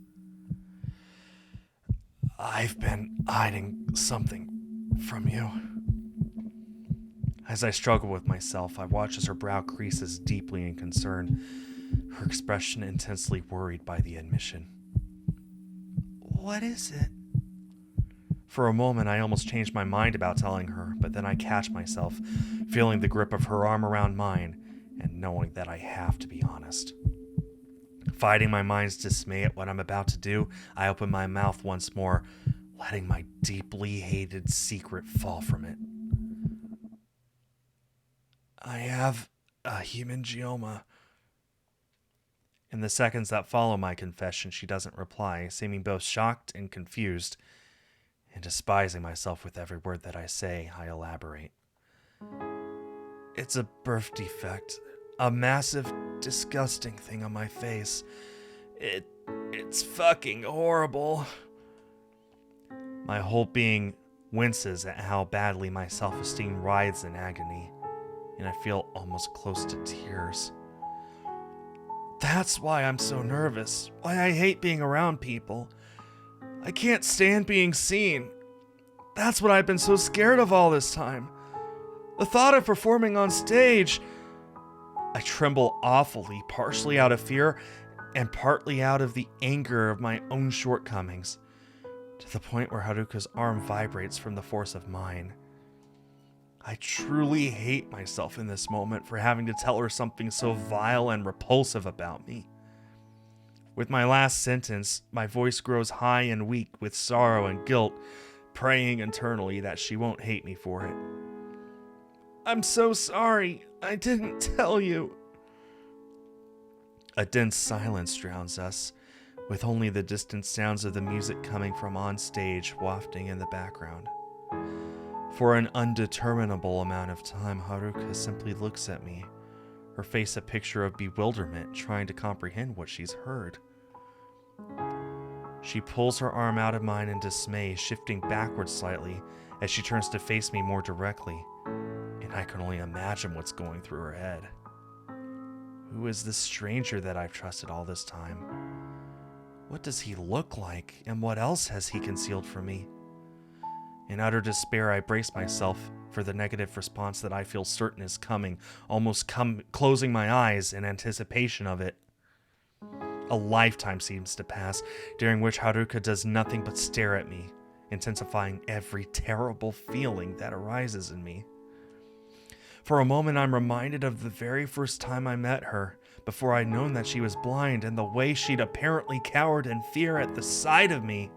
I've been hiding something from you. As I struggle with myself, I watch as her brow creases deeply in concern, her expression intensely worried by the admission. What is it? For a moment, I almost changed my mind about telling her, but then I catch myself, feeling the grip of her arm around mine, and knowing that I have to be honest. Fighting my mind's dismay at what I'm about to do, I open my mouth once more, letting my deeply hated secret fall from it. I have a hemangioma. In the seconds that follow my confession, she doesn't reply, seeming both shocked and confused, and despising myself with every word that I say, I elaborate. It's a birth defect. A massive, disgusting thing on my face. It's fucking horrible. My whole being winces at how badly my self-esteem writhes in agony, and I feel almost close to tears. That's why I'm so nervous, why I hate being around people. I can't stand being seen. That's what I've been so scared of all this time. The thought of performing on stage. I tremble awfully, partially out of fear and partly out of the anger of my own shortcomings, to the point where Haruka's arm vibrates from the force of mine. I truly hate myself in this moment for having to tell her something so vile and repulsive about me. With my last sentence, my voice grows high and weak with sorrow and guilt, praying internally that she won't hate me for it. I'm so sorry. I didn't tell you. A dense silence drowns us, with only the distant sounds of the music coming from on stage wafting in the background. For an undeterminable amount of time, Haruka simply looks at me, her face a picture of bewilderment, trying to comprehend what she's heard. She pulls her arm out of mine in dismay, shifting backwards slightly as she turns to face me more directly, and I can only imagine what's going through her head. Who is this stranger that I've trusted all this time? What does he look like, and what else has he concealed from me? In utter despair, I brace myself for the negative response that I feel certain is coming, closing my eyes in anticipation of it. A lifetime seems to pass, during which Haruka does nothing but stare at me, intensifying every terrible feeling that arises in me. For a moment, I'm reminded of the very first time I met her, before I'd known that she was blind, and the way she'd apparently cowered in fear at the sight of me.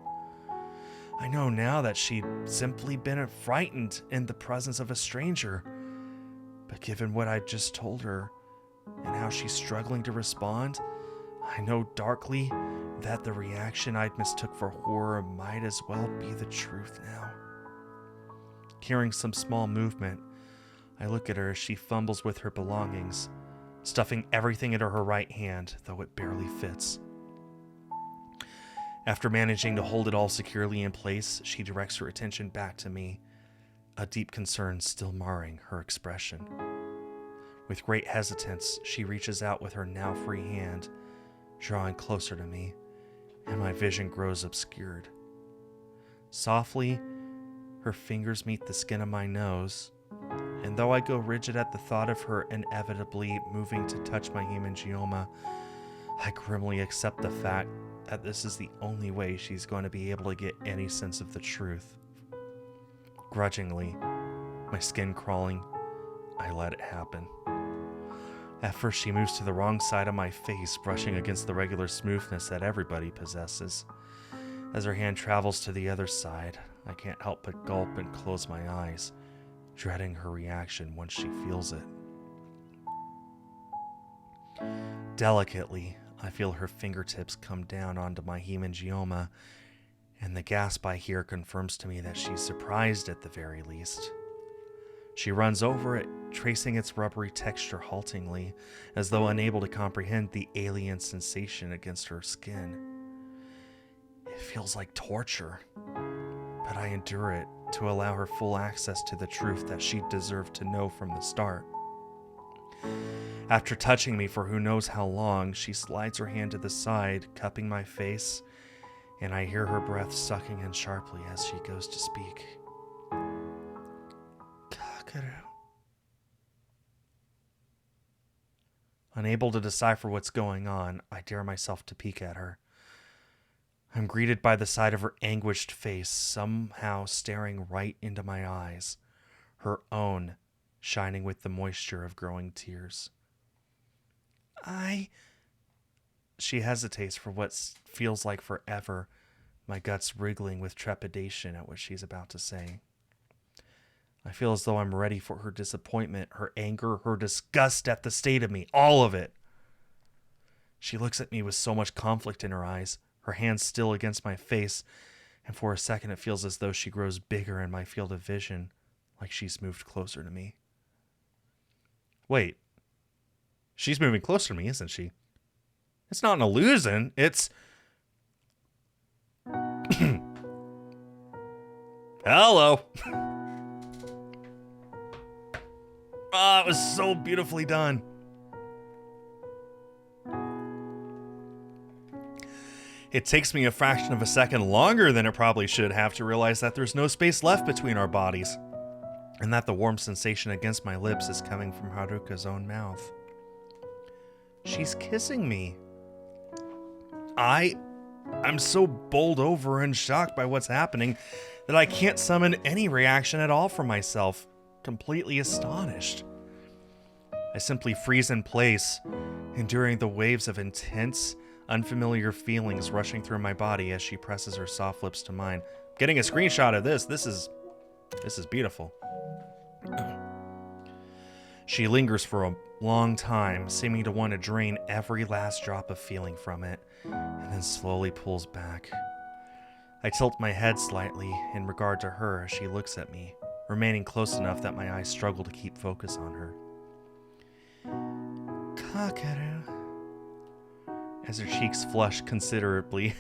I know now that she'd simply been frightened in the presence of a stranger. But given what I'd just told her, and how she's struggling to respond, I know darkly that the reaction I'd mistook for horror might as well be the truth now. Hearing some small movement, I look at her as she fumbles with her belongings, stuffing everything into her right hand, though it barely fits. After managing to hold it all securely in place, she directs her attention back to me, a deep concern still marring her expression. With great hesitance, she reaches out with her now free hand, drawing closer to me, and my vision grows obscured. Softly, her fingers meet the skin of my nose, and though I go rigid at the thought of her inevitably moving to touch my hemangioma, I grimly accept the fact that this is the only way she's going to be able to get any sense of the truth. Grudgingly, my skin crawling, I let it happen. At first, she moves to the wrong side of my face, brushing against the regular smoothness that everybody possesses. As her hand travels to the other side, I can't help but gulp and close my eyes, dreading her reaction once she feels it. Delicately, I feel her fingertips come down onto my hemangioma, and the gasp I hear confirms to me that she's surprised at the very least. She runs over it, tracing its rubbery texture haltingly, as though unable to comprehend the alien sensation against her skin. It feels like torture, but I endure it to allow her full access to the truth that she deserved to know from the start. After touching me for who knows how long, she slides her hand to the side, cupping my face, and I hear her breath sucking in sharply as she goes to speak. Kakaru. Unable to decipher what's going on, I dare myself to peek at her. I'm greeted by the sight of her anguished face, somehow staring right into my eyes, her own shining with the moisture of growing tears. She hesitates for what feels like forever, my guts wriggling with trepidation at what she's about to say. I feel as though I'm ready for her disappointment, her anger, her disgust at the state of me, all of it. She looks at me with so much conflict in her eyes, her hands still against my face, and for a second it feels as though she grows bigger in my field of vision, like she's moved closer to me. Wait. She's moving closer to me, isn't she? It's not an illusion, it's... Hello! Oh, it was so beautifully done. It takes me a fraction of a second longer than it probably should have to realize that there's no space left between our bodies, and that the warm sensation against my lips is coming from Haruka's own mouth. She's kissing me. I'm so bowled over and shocked by what's happening that I can't summon any reaction at all from myself, completely astonished. I simply freeze in place, enduring the waves of intense, unfamiliar feelings rushing through my body as she presses her soft lips to mine. Getting a screenshot of this is beautiful. She lingers for a long time, seeming to want to drain every last drop of feeling from it, and then slowly pulls back. I tilt my head slightly in regard to her as she looks at me, remaining close enough that my eyes struggle to keep focus on her. Kakaru. As her cheeks flush considerably,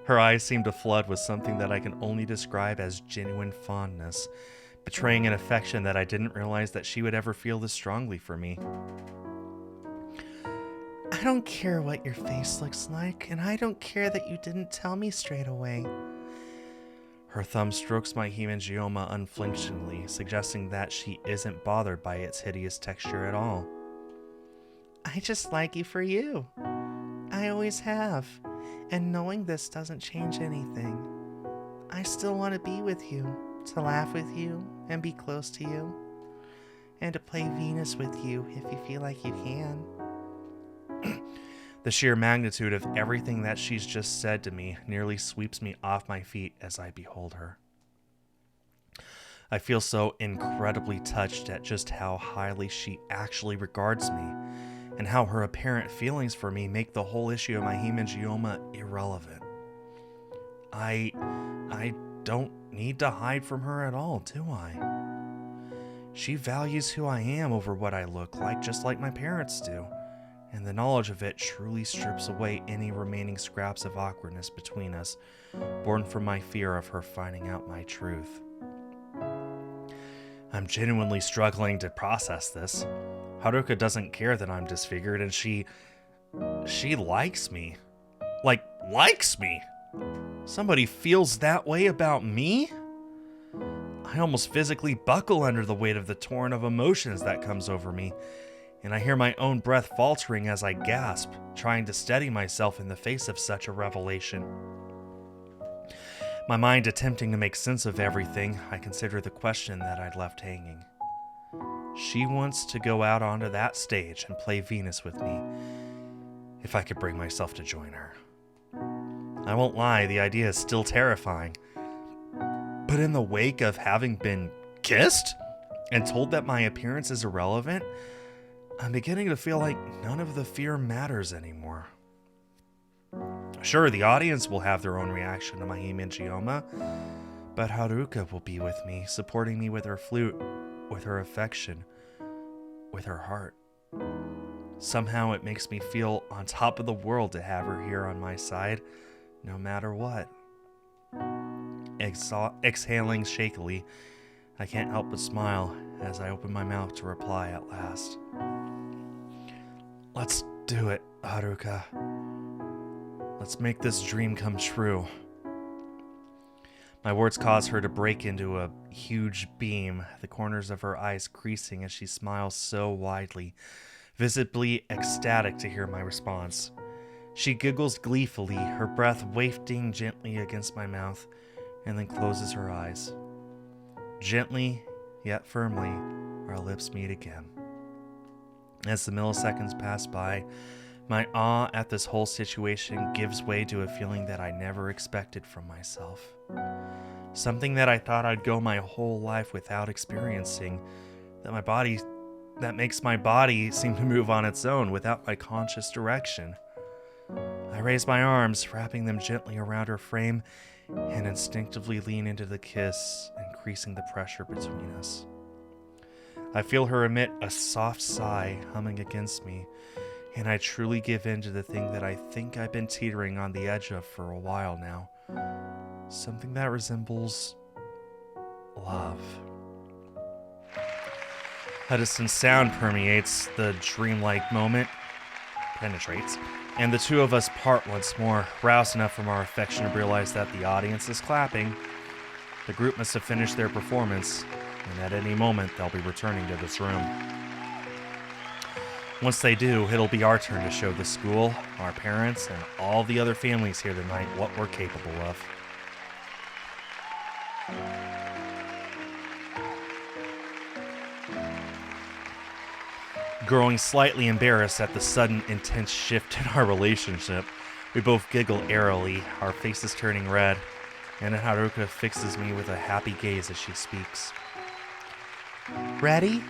her eyes seem to flood with something that I can only describe as genuine fondness, betraying an affection that I didn't realize that she would ever feel this strongly for me. I don't care what your face looks like, and I don't care that you didn't tell me straight away. Her thumb strokes my hemangioma unflinchingly, suggesting that she isn't bothered by its hideous texture at all. I just like you for you. I always have, and knowing this doesn't change anything. I still want to be with you, to laugh with you, and be close to you. and to play Venus with you if you feel like you can. The sheer magnitude of everything that she's just said to me nearly sweeps me off my feet as I behold her. I feel so incredibly touched at just how highly she actually regards me, and how her apparent feelings for me make the whole issue of my hemangioma irrelevant. I don't need to hide from her at all, do I? She values who I am over what I look like, just like my parents do, and the knowledge of it truly strips away any remaining scraps of awkwardness between us, born from my fear of her finding out my truth. I'm genuinely struggling to process this. Haruka doesn't care that I'm disfigured, and she likes me. Likes me! Somebody feels that way about me? I almost physically buckle under the weight of the torrent of emotions that comes over me, and I hear my own breath faltering as I gasp, trying to steady myself in the face of such a revelation. My mind attempting to make sense of everything, I consider the question that I'd left hanging. She wants to go out onto that stage and play Venus with me, if I could bring myself to join her. I won't lie, the idea is still terrifying. But in the wake of having been kissed and told that my appearance is irrelevant, I'm beginning to feel like none of the fear matters anymore. Sure, the audience will have their own reaction to my hemangioma, but Haruka will be with me, supporting me with her flute, with her affection, with her heart. Somehow it makes me feel on top of the world to have her here on my side, no matter what. Exhaling shakily, I can't help but smile as I open my mouth to reply at last. Let's do it, Haruka. Let's make this dream come true. My words cause her to break into a huge beam, the corners of her eyes creasing as she smiles so widely, visibly ecstatic to hear my response. She giggles gleefully, her breath wafting gently against my mouth, and then closes her eyes. Gently, yet firmly, our lips meet again. As the milliseconds pass by, my awe at this whole situation gives way to a feeling that I never expected from myself. Something that I thought I'd go my whole life without experiencing, that makes my body seem to move on its own without my conscious direction. I raise my arms, wrapping them gently around her frame, and instinctively lean into the kiss, increasing the pressure between us. I feel her emit a soft sigh humming against me, and I truly give in to the thing that I think I've been teetering on the edge of for a while now. Something that resembles love. A distant sound permeates the dreamlike moment, penetrates, and the two of us part once more, roused enough from our affection to realize that the audience is clapping. The group must have finished their performance, and at any moment they'll be returning to this room. Once they do, it'll be our turn to show the school, our parents, and all the other families here tonight what we're capable of. Growing slightly embarrassed at the sudden intense shift in our relationship, we both giggle airily, our faces turning red, and Haruka fixes me with a happy gaze as she speaks. Ready?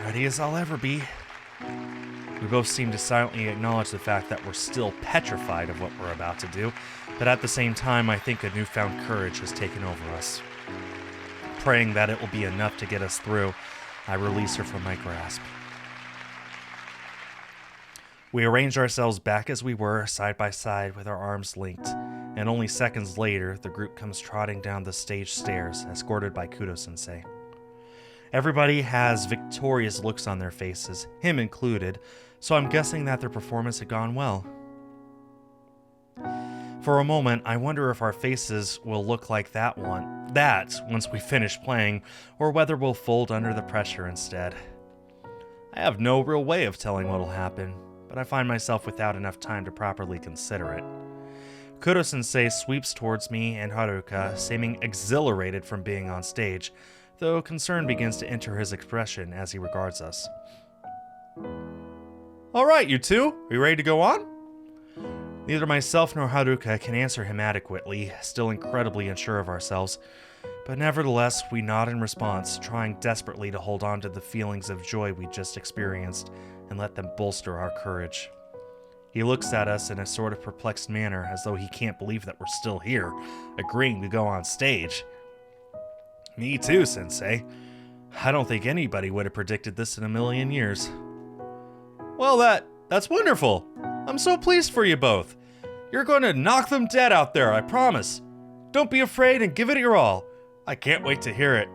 Ready as I'll ever be. We both seem to silently acknowledge the fact that we're still petrified of what we're about to do, but at the same time I think a newfound courage has taken over us. Praying that it will be enough to get us through, I release her from my grasp. We arrange ourselves back as we were, side by side with our arms linked, and only seconds later, the group comes trotting down the stage stairs, escorted by Kudo-sensei. Everybody has victorious looks on their faces, him included, so I'm guessing that their performance had gone well. For a moment, I wonder if our faces will look like that once we finish playing, or whether we'll fold under the pressure instead. I have no real way of telling what'll happen, but I find myself without enough time to properly consider it. Kudo-sensei sweeps towards me and Haruka, seeming exhilarated from being on stage, though concern begins to enter his expression as he regards us. All right, you two, are you ready to go on? Neither myself nor Haruka can answer him adequately, still incredibly unsure of ourselves, but nevertheless, we nod in response, trying desperately to hold on to the feelings of joy we just experienced and let them bolster our courage. He looks at us in a sort of perplexed manner, as though he can't believe that we're still here, agreeing to go on stage. Me too, Sensei. I don't think anybody would have predicted this in a million years. Well, that's wonderful. I'm so pleased for you both. You're going to knock them dead out there, I promise. Don't be afraid and give it your all. I can't wait to hear it.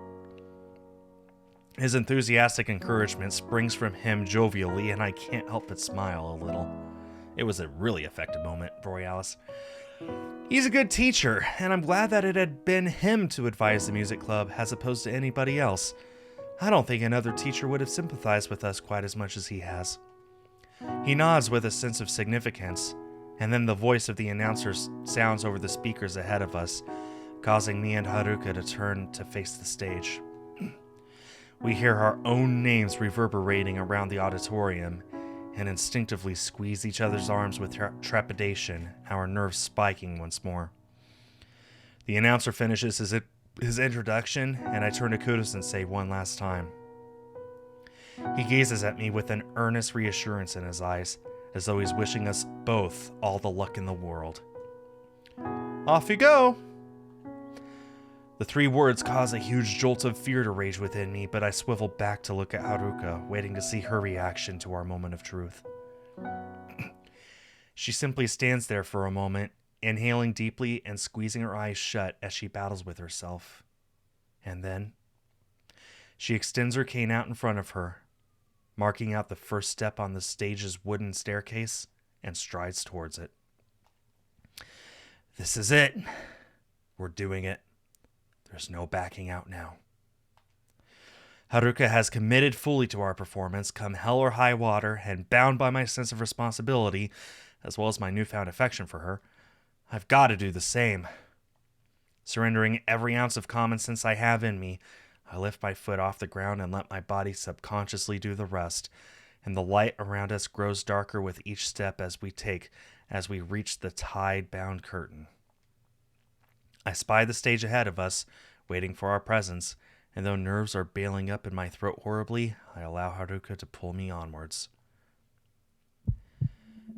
His enthusiastic encouragement springs from him jovially, and I can't help but smile a little. It was a really effective moment, Borealis. He's a good teacher, and I'm glad that it had been him to advise the music club as opposed to anybody else. I don't think another teacher would have sympathized with us quite as much as he has. He nods with a sense of significance, and then the voice of the announcer sounds over the speakers ahead of us, causing me and Haruka to turn to face the stage. We hear our own names reverberating around the auditorium, and instinctively squeeze each other's arms with trepidation, our nerves spiking once more. The announcer finishes his introduction, and I turn to Kudos and say one last time. He gazes at me with an earnest reassurance in his eyes, as though he's wishing us both all the luck in the world. Off you go! The 3 words cause a huge jolt of fear to rage within me, but I swivel back to look at Haruka, waiting to see her reaction to our moment of truth. She simply stands there for a moment, inhaling deeply and squeezing her eyes shut as she battles with herself. And then, she extends her cane out in front of her, marking out the first step on the stage's wooden staircase, and strides towards it. This is it. We're doing it. There's no backing out now. Haruka has committed fully to our performance, come hell or high water, and bound by my sense of responsibility, as well as my newfound affection for her, I've got to do the same. Surrendering every ounce of common sense I have in me, I lift my foot off the ground and let my body subconsciously do the rest, and the light around us grows darker with each step as we reach the tide-bound curtain. I spy the stage ahead of us, waiting for our presence, and though nerves are bailing up in my throat horribly, I allow Haruka to pull me onwards.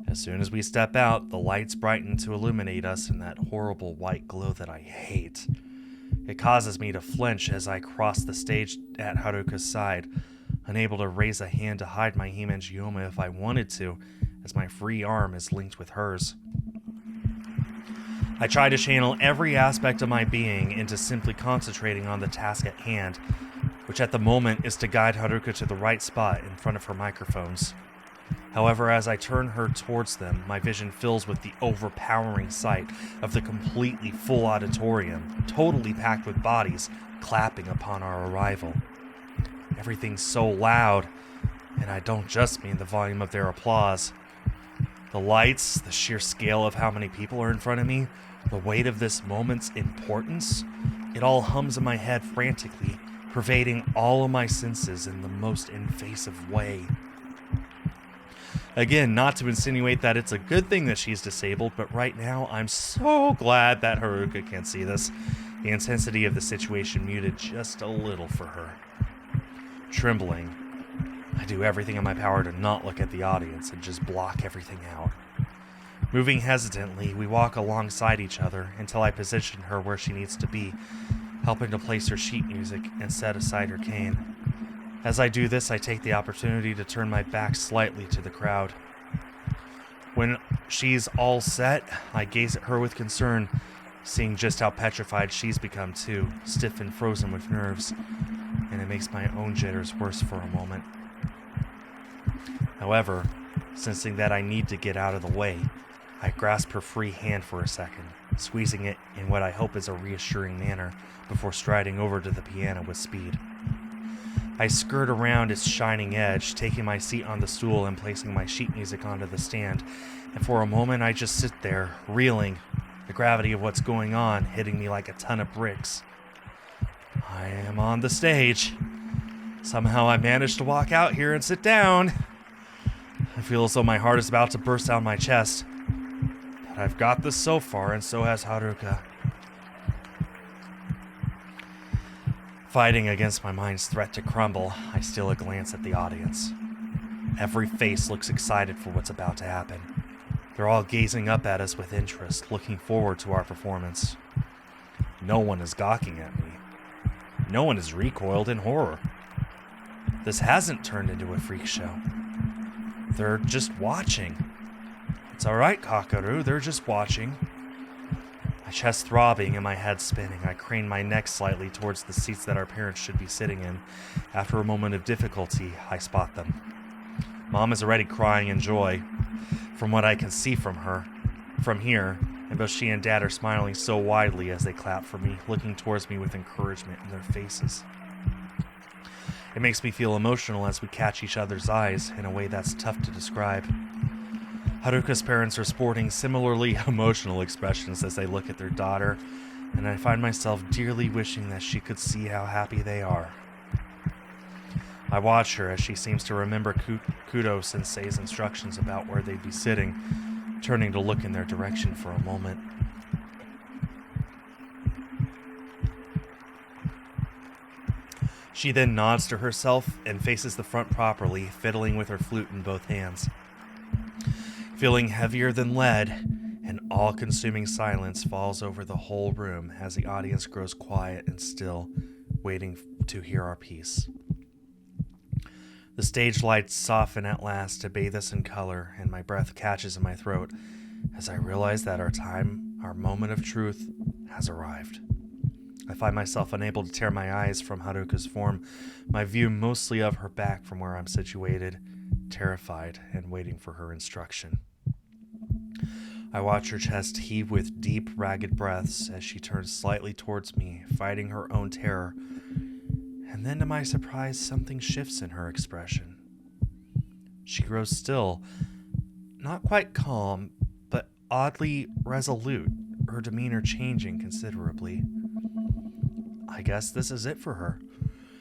As soon as we step out, the lights brighten to illuminate us in that horrible white glow that I hate. It causes me to flinch as I cross the stage at Haruka's side, unable to raise a hand to hide my hemangioma if I wanted to, as my free arm is linked with hers. I try to channel every aspect of my being into simply concentrating on the task at hand, which at the moment is to guide Haruka to the right spot in front of her microphones. However, as I turn her towards them, my vision fills with the overpowering sight of the completely full auditorium, totally packed with bodies, clapping upon our arrival. Everything's so loud, and I don't just mean the volume of their applause. The lights, the sheer scale of how many people are in front of me, the weight of this moment's importance, it all hums in my head frantically, pervading all of my senses in the most invasive way. Again, not to insinuate that it's a good thing that she's disabled, but right now I'm so glad that Haruka can't see this. The intensity of the situation muted just a little for her. Trembling, I do everything in my power to not look at the audience and just block everything out. Moving hesitantly, we walk alongside each other until I position her where she needs to be, helping to place her sheet music and set aside her cane. As I do this, I take the opportunity to turn my back slightly to the crowd. When she's all set, I gaze at her with concern, seeing just how petrified she's become too, stiff and frozen with nerves, and it makes my own jitters worse for a moment. However, sensing that I need to get out of the way, I grasp her free hand for a second, squeezing it in what I hope is a reassuring manner before striding over to the piano with speed. I skirt around its shining edge, taking my seat on the stool and placing my sheet music onto the stand, and for a moment I just sit there, reeling, the gravity of what's going on hitting me like a ton of bricks. I am on the stage. Somehow I managed to walk out here and sit down. I feel as though my heart is about to burst out of my chest. But I've got this so far, and so has Haruka. Fighting against my mind's threat to crumble, I steal a glance at the audience. Every face looks excited for what's about to happen. They're all gazing up at us with interest, looking forward to our performance. No one is gawking at me. No one is recoiled in horror. This hasn't turned into a freak show. They're just watching. It's alright, Kakaru, they're just watching. My chest throbbing and my head spinning, I crane my neck slightly towards the seats that our parents should be sitting in. After a moment of difficulty, I spot them. Mom is already crying in joy, from what I can see from her. From here, and both she and Dad are smiling so widely as they clap for me, looking towards me with encouragement in their faces. It makes me feel emotional as we catch each other's eyes in a way that's tough to describe. Haruka's parents are sporting similarly emotional expressions as they look at their daughter, and I find myself dearly wishing that she could see how happy they are. I watch her as she seems to remember Kudo Sensei's instructions about where they'd be sitting, turning to look in their direction for a moment. She then nods to herself and faces the front properly, fiddling with her flute in both hands. Feeling heavier than lead, an all-consuming silence falls over the whole room as the audience grows quiet and still, waiting to hear our piece. The stage lights soften at last to bathe us in color, and my breath catches in my throat as I realize that our moment of truth, has arrived. I find myself unable to tear my eyes from Haruka's form, my view mostly of her back from where I'm situated, terrified and waiting for her instruction. I watch her chest heave with deep, ragged breaths as she turns slightly towards me, fighting her own terror. And then to my surprise, something shifts in her expression. She grows still, not quite calm, but oddly resolute, her demeanor changing considerably. I guess this is it for her.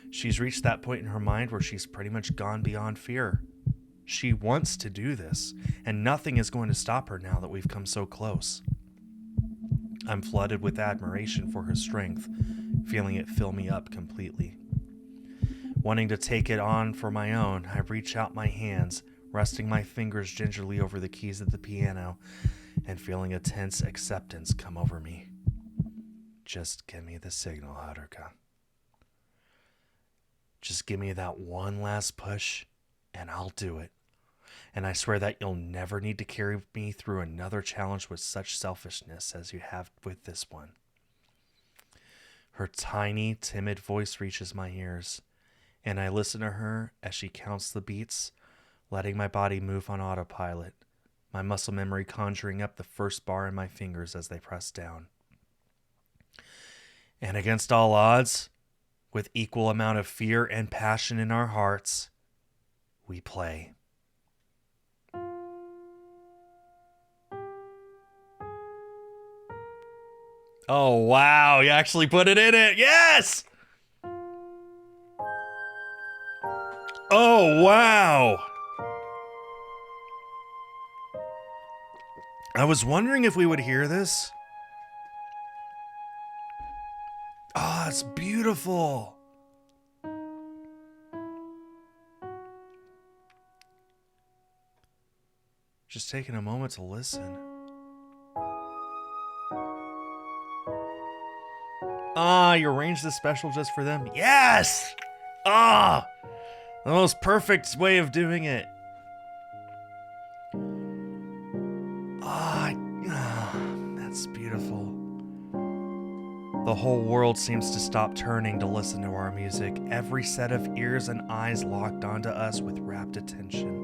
She's reached that point in her mind where she's pretty much gone beyond fear. She wants to do this, and nothing is going to stop her now that we've come so close. I'm flooded with admiration for her strength, feeling it fill me up completely. Wanting to take it on for my own, I reach out my hands, resting my fingers gingerly over the keys of the piano, and feeling a tense acceptance come over me. Just give me the signal, Haruka. Just give me that one last push, and I'll do it. And I swear that you'll never need to carry me through another challenge with such selfishness as you have with this one. Her tiny, timid voice reaches my ears, and I listen to her as she counts the beats, letting my body move on autopilot, my muscle memory conjuring up the first bar in my fingers as they press down. And against all odds, with equal amount of fear and passion in our hearts, we play. Oh, wow. You actually put it in it. Yes! Oh, wow. I was wondering if we would hear this. Oh, it's beautiful. Just taking a moment to listen. Ah, you arranged this special just for them? Yes! Ah! The most perfect way of doing it. That's beautiful. The whole world seems to stop turning to listen to our music, every set of ears and eyes locked onto us with rapt attention.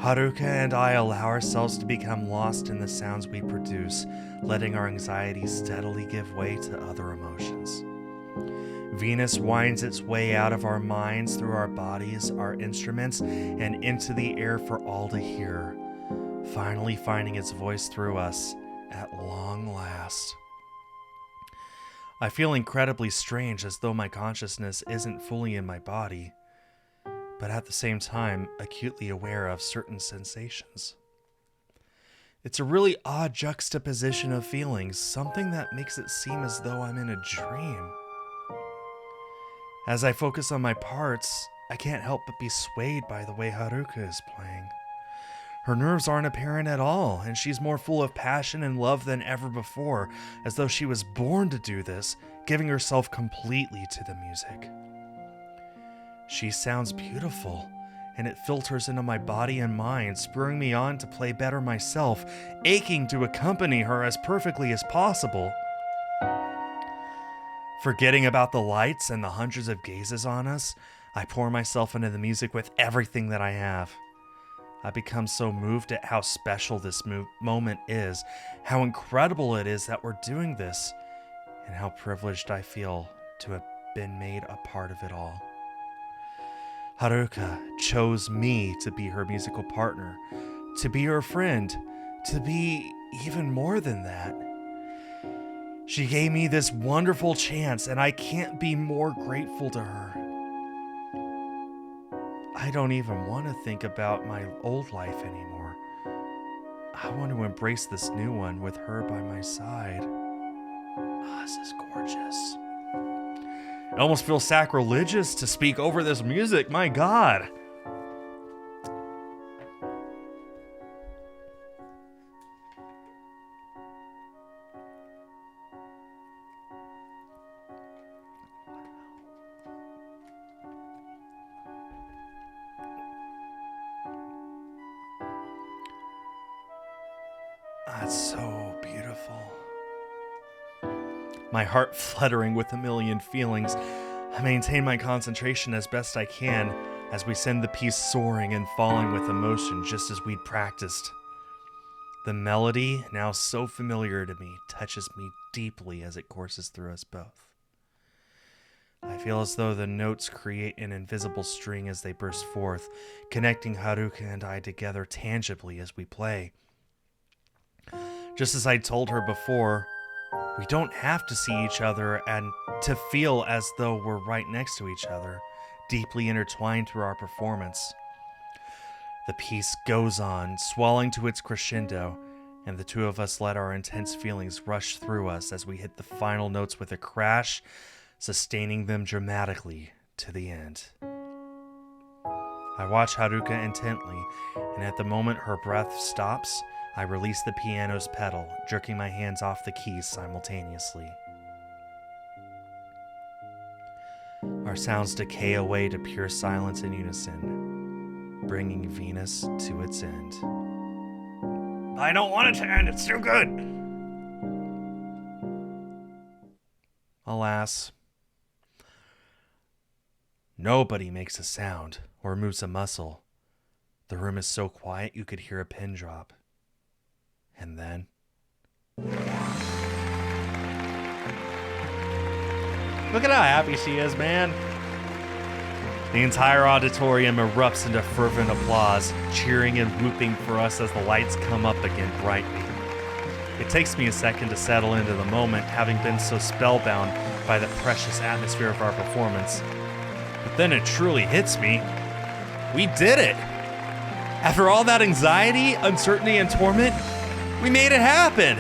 Haruka and I allow ourselves to become lost in the sounds we produce, letting our anxiety steadily give way to other emotions. Venus winds its way out of our minds through our bodies, our instruments, and into the air for all to hear, finally finding its voice through us at long last. I feel incredibly strange, as though my consciousness isn't fully in my body, but at the same time acutely aware of certain sensations. It's a really odd juxtaposition of feelings, something that makes it seem as though I'm in a dream. As I focus on my parts, I can't help but be swayed by the way Haruka is playing. Her nerves aren't apparent at all, and she's more full of passion and love than ever before, as though she was born to do this, giving herself completely to the music. She sounds beautiful, and it filters into my body and mind, spurring me on to play better myself, aching to accompany her as perfectly as possible. Forgetting about the lights and the hundreds of gazes on us, I pour myself into the music with everything that I have. I become so moved at how special this moment is, how incredible it is that we're doing this, and how privileged I feel to have been made a part of it all. Haruka chose me to be her musical partner, to be her friend, to be even more than that. She gave me this wonderful chance, and I can't be more grateful to her. I don't even want to think about my old life anymore. I want to embrace this new one with her by my side. This is gorgeous. It almost feels sacrilegious to speak over this music, my God. That's so beautiful. My heart fluttering with a million feelings, I maintain my concentration as best I can as we send the piece soaring and falling with emotion just as we'd practiced. The melody, now so familiar to me, touches me deeply as it courses through us both. I feel as though the notes create an invisible string as they burst forth, connecting Haruka and I together tangibly as we play. Just as I told her before, we don't have to see each other and to feel as though we're right next to each other, deeply intertwined through our performance. The piece goes on, swelling to its crescendo, and the two of us let our intense feelings rush through us as we hit the final notes with a crash, sustaining them dramatically to the end. I watch Haruka intently, and at the moment her breath stops, I release the piano's pedal, jerking my hands off the keys simultaneously. Our sounds decay away to pure silence in unison, bringing Venus to its end. I don't want it to end, it's too good! Alas, nobody makes a sound or moves a muscle. The room is so quiet you could hear a pin drop. And then... Look at how happy she is, man. The entire auditorium erupts into fervent applause, cheering and whooping for us as the lights come up again brightly. It takes me a second to settle into the moment, having been so spellbound by the precious atmosphere of our performance. But then it truly hits me. We did it! After all that anxiety, uncertainty, and torment, we made it happen!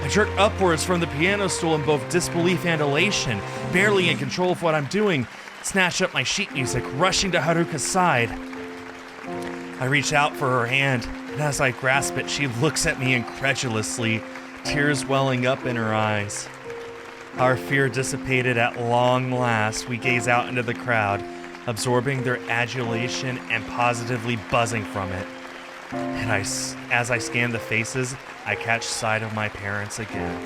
I jerk upwards from the piano stool in both disbelief and elation, barely in control of what I'm doing, snatch up my sheet music, rushing to Haruka's side. I reach out for her hand, and as I grasp it, she looks at me incredulously, tears welling up in her eyes. Our fear dissipated at long last, we gaze out into the crowd, absorbing their adulation and positively buzzing from it. And as I scan the faces, I catch sight of my parents again.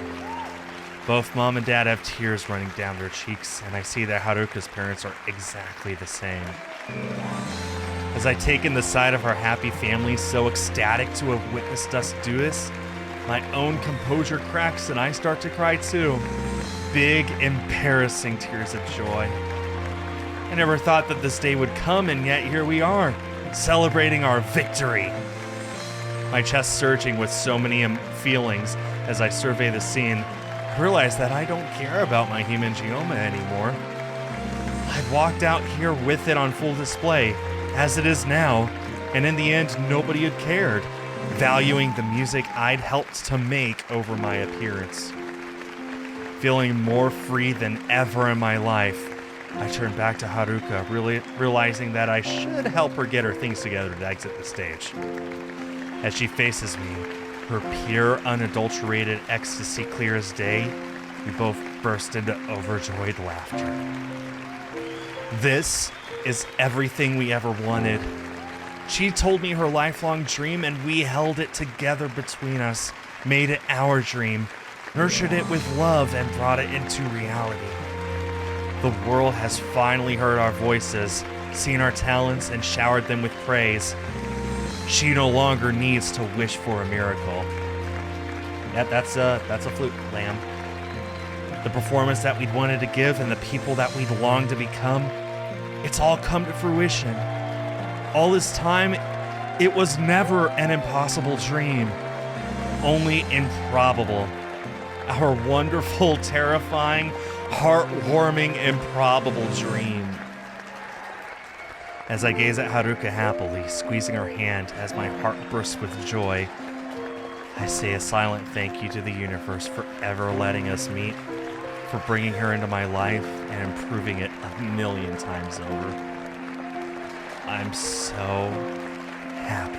Both Mom and Dad have tears running down their cheeks, and I see that Haruka's parents are exactly the same. As I take in the sight of our happy family, so ecstatic to have witnessed us do this, my own composure cracks and I start to cry too. Big, embarrassing tears of joy. I never thought that this day would come, and yet here we are, celebrating our victory. My chest surging with so many feelings as I survey the scene, I realized that I don't care about my hemangioma anymore. I'd walked out here with it on full display, as it is now, and in the end, nobody had cared, valuing the music I'd helped to make over my appearance. Feeling more free than ever in my life, I turned back to Haruka, realizing that I should help her get her things together to exit the stage. As she faces me, her pure, unadulterated ecstasy clear as day, we both burst into overjoyed laughter. This is everything we ever wanted. She told me her lifelong dream, and we held it together between us, made it our dream, nurtured it with love, and brought it into reality. The world has finally heard our voices, seen our talents, and showered them with praise. She no longer needs to wish for a miracle. Yeah, that's a flute, Lamb. The performance that we'd wanted to give and the people that we'd longed to become, it's all come to fruition. All this time, it was never an impossible dream, only improbable. Our wonderful, terrifying, heartwarming, improbable dream. As I gaze at Haruka happily, squeezing her hand as my heart bursts with joy, I say a silent thank you to the universe for ever letting us meet, for bringing her into my life and improving it 1,000,000 times over. I'm so happy.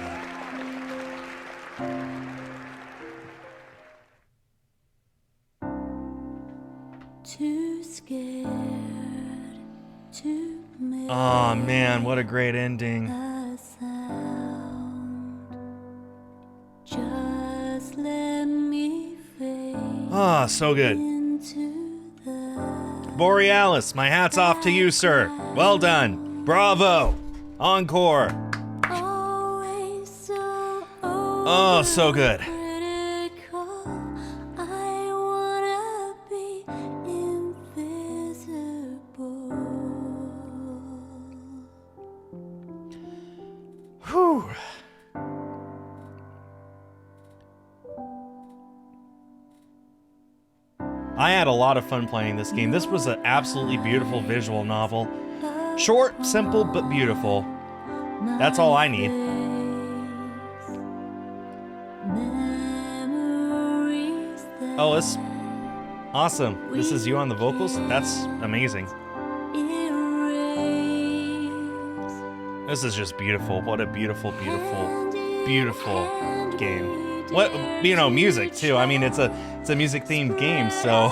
Too scared to make Oh man, what a great ending. a sound. Just let me fade Ah, so good. into the Borealis, my hat's off to you, sir. Well done. Bravo. Encore. always so Oh, so good. critical. I wanna be invisible. Whew. I had a lot of fun playing this game. This was an absolutely beautiful visual novel. Short, simple, but beautiful. That's all I need. Memories that Oh, it's awesome. This is you on the vocals? That's amazing. erase. This is just beautiful. What a beautiful, beautiful, beautiful game. What, you know, music too. I mean, it's a music themed game, so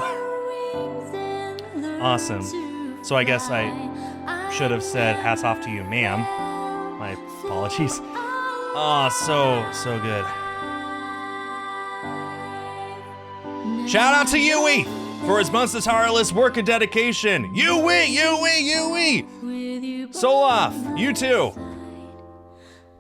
awesome. So I guess I should have said hats off to you, ma'am. My apologies. Oh, so good. Shout out to Yui for his months of tireless work and dedication. Yui! With you Solaf, you too.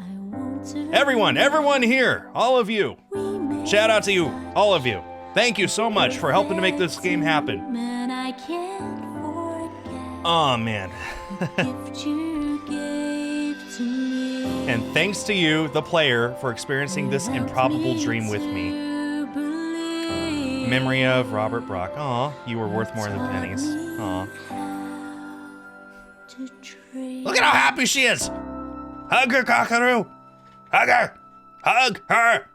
I want to Everyone here, all of you. we made Shout out to you, all of you. Thank you so much for helping to make this game happen. man I can't forget Oh man. the gift you gave to me. And thanks to you, the player, for experiencing this improbable dream with me. To believe Memory of Robert Brock. Aw, you were worth more than pennies. Aw. to trade. Look at how happy she is! Hug her, Kakaru! Hug her! Hug her!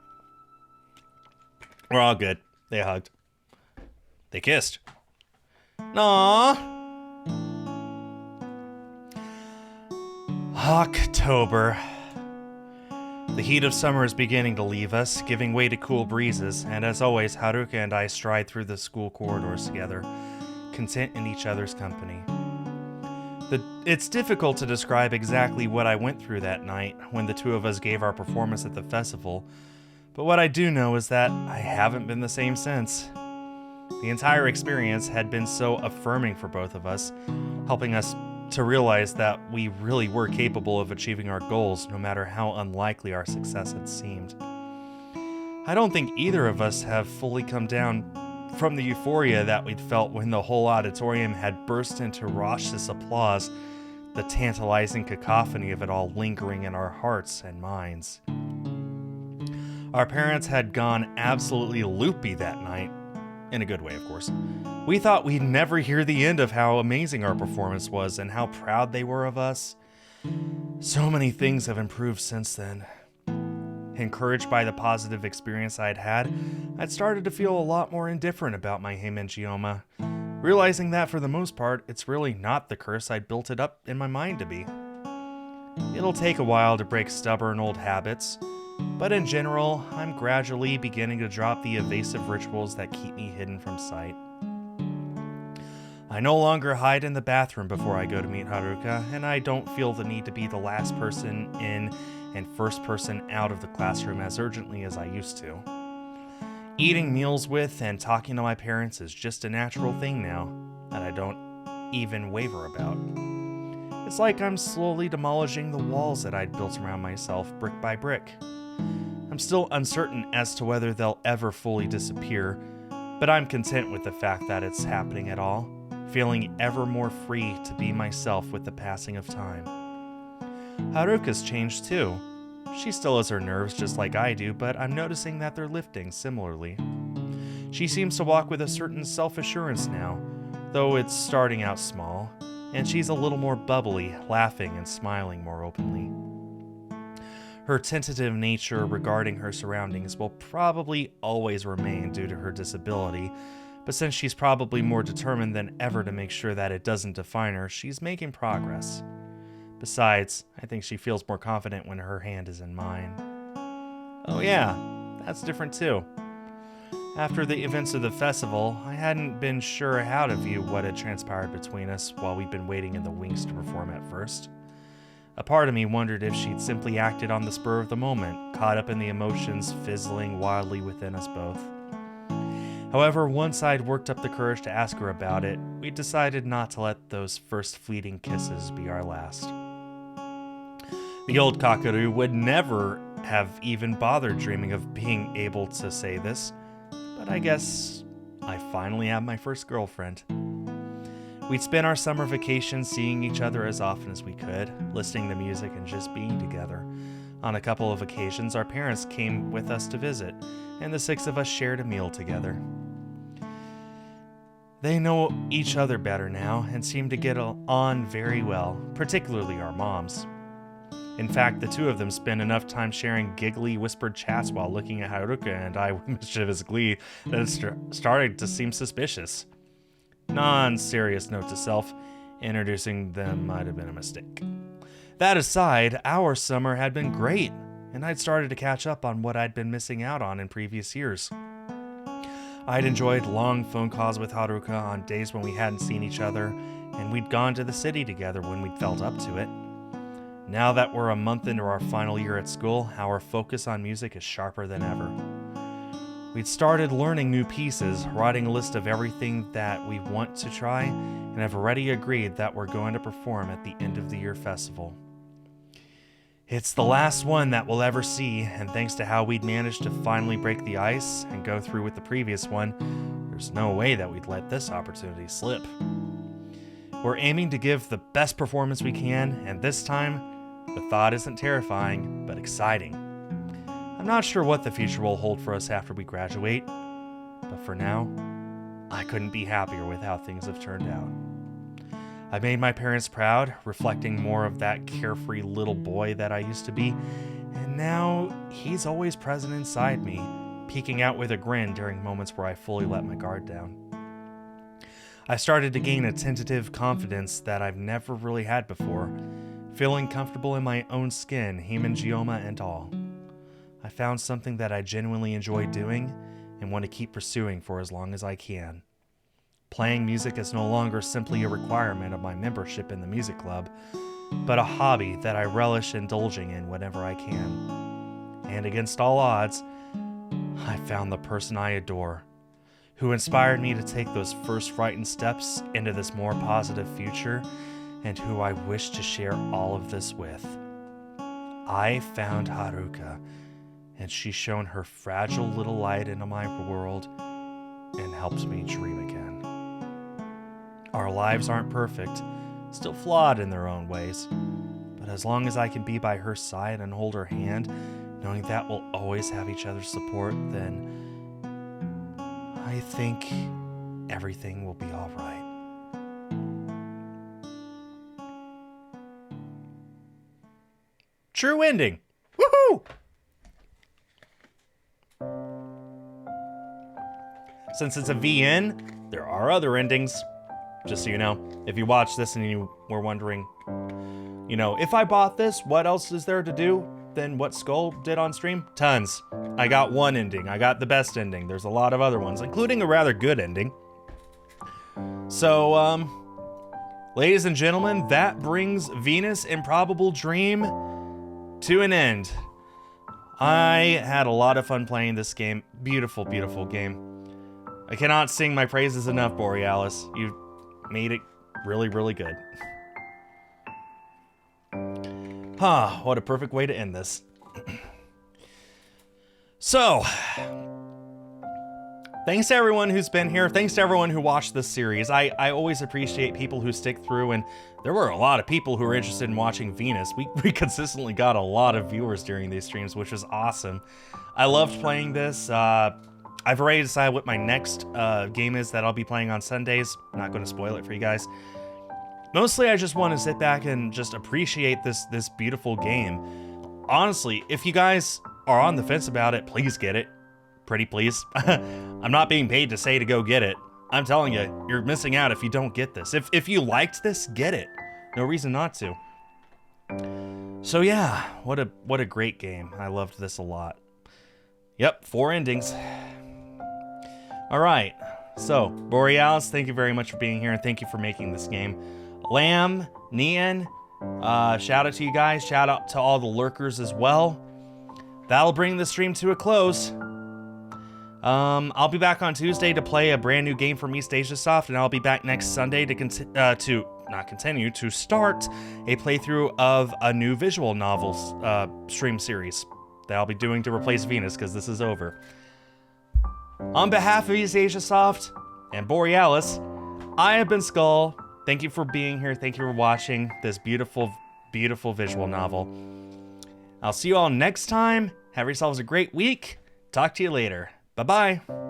We're all good. They hugged. They kissed. Aww. October. The heat of summer is beginning to leave us, giving way to cool breezes, and as always, Haruka and I stride through the school corridors together, content in each other's company. It's difficult to describe exactly what I went through that night when the two of us gave our performance at the festival, but what I do know is that I haven't been the same since. The entire experience had been so affirming for both of us, helping us to realize that we really were capable of achieving our goals no matter how unlikely our success had seemed. I don't think either of us have fully come down from the euphoria that we'd felt when the whole auditorium had burst into raucous applause, the tantalizing cacophony of it all lingering in our hearts and minds. Our parents had gone absolutely loopy that night. In a good way, of course. We thought we'd never hear the end of how amazing our performance was and how proud they were of us. So many things have improved since then. Encouraged by the positive experience I'd had, I'd started to feel a lot more indifferent about my hemangioma, realizing that for the most part, it's really not the curse I'd built it up in my mind to be. It'll take a while to break stubborn old habits, but in general, I'm gradually beginning to drop the evasive rituals that keep me hidden from sight. I no longer hide in the bathroom before I go to meet Haruka, and I don't feel the need to be the last person in and first person out of the classroom as urgently as I used to. Eating meals with and talking to my parents is just a natural thing now that I don't even waver about. It's like I'm slowly demolishing the walls that I'd built around myself brick by brick. I'm still uncertain as to whether they'll ever fully disappear, but I'm content with the fact that it's happening at all, feeling ever more free to be myself with the passing of time. Haruka's changed too. She still has her nerves just like I do, but I'm noticing that they're lifting similarly. She seems to walk with a certain self-assurance now, though it's starting out small, and she's a little more bubbly, laughing and smiling more openly. Her tentative nature regarding her surroundings will probably always remain due to her disability, but since she's probably more determined than ever to make sure that it doesn't define her, she's making progress. Besides, I think she feels more confident when her hand is in mine. Oh yeah, that's different too. After the events of the festival, I hadn't been sure how to view what had transpired between us while we'd been waiting in the wings to perform at first. A part of me wondered if she'd simply acted on the spur of the moment, caught up in the emotions fizzling wildly within us both. However, once I'd worked up the courage to ask her about it, we decided not to let those first fleeting kisses be our last. The old Kakaru would never have even bothered dreaming of being able to say this, but I guess I finally have my first girlfriend. We'd spend our summer vacations seeing each other as often as we could, listening to music and just being together. On a couple of occasions, our parents came with us to visit, and the six of us shared a meal together. They know each other better now and seem to get on very well, particularly our moms. In fact, the two of them spend enough time sharing giggly, whispered chats while looking at Haruka and I with mischievous glee that it started to seem suspicious. Non-serious note to self, introducing them might have been a mistake. That aside, our summer had been great, and I'd started to catch up on what I'd been missing out on in previous years. I'd enjoyed long phone calls with Haruka on days when we hadn't seen each other, and we'd gone to the city together when we'd felt up to it. Now that we're a month into our final year at school, our focus on music is sharper than ever. We'd started learning new pieces, writing a list of everything that we want to try, and have already agreed that we're going to perform at the end of the year festival. It's the last one that we'll ever see, and thanks to how we'd managed to finally break the ice and go through with the previous one, there's no way that we'd let this opportunity slip. We're aiming to give the best performance we can, and this time, the thought isn't terrifying, but exciting. I'm not sure what the future will hold for us after we graduate, but for now, I couldn't be happier with how things have turned out. I made my parents proud, reflecting more of that carefree little boy that I used to be, and now he's always present inside me, peeking out with a grin during moments where I fully let my guard down. I started to gain a tentative confidence that I've never really had before, feeling comfortable in my own skin, hemangioma and all. I found something that I genuinely enjoy doing and want to keep pursuing for as long as I can. Playing music is no longer simply a requirement of my membership in the music club, but a hobby that I relish indulging in whenever I can. And against all odds, I found the person I adore, who inspired me to take those first frightened steps into this more positive future, and who I wish to share all of this with. I found Haruka, and she shone her fragile little light into my world and helped me dream again. Our lives aren't perfect, still flawed in their own ways, but as long as I can be by her side and hold her hand, knowing that we'll always have each other's support, then I think everything will be all right. True ending. Woohoo! Since it's a VN, there are other endings. Just so you know, if you watch this and you were wondering, you know, if I bought this, what else is there to do than what Skull did on stream? Tons. I got one ending. I got the best ending. There's a lot of other ones, including a rather good ending. So, ladies and gentlemen, that brings Venus Improbable Dream to an end. I had a lot of fun playing this game. Beautiful, beautiful game. I cannot sing my praises enough, Borealis. You made it really, really good. Huh, what a perfect way to end this. So, thanks to everyone who's been here. Thanks to everyone who watched this series. I always appreciate people who stick through, and there were a lot of people who were interested in watching Venus. We consistently got a lot of viewers during these streams, which was awesome. I loved playing this. I've already decided what my next game is that I'll be playing on Sundays. I'm not going to spoil it for you guys. Mostly, I just want to sit back and just appreciate this beautiful game. Honestly, if you guys are on the fence about it, please get it. Pretty please. I'm not being paid to say to go get it. I'm telling you, you're missing out if you don't get this. If you liked this, get it. No reason not to. So yeah, what a great game. I loved this a lot. Yep, 4 endings. All right, so Borealis, thank you very much for being here, and thank you for making this game. Lamb, Nian, shout out to you guys. Shout out to all the lurkers as well. That'll bring the stream to a close. I'll be back on Tuesday to play a brand new game from East Asia Soft, and I'll be back next Sunday to start a playthrough of a new visual novels stream series that I'll be doing to replace Venus, because this is over. On behalf of East Asia Soft and Borealis, I have been Skull. Thank you for being here. Thank you for watching this beautiful, beautiful visual novel. I'll see you all next time. Have yourselves a great week. Talk to you later. Bye-bye.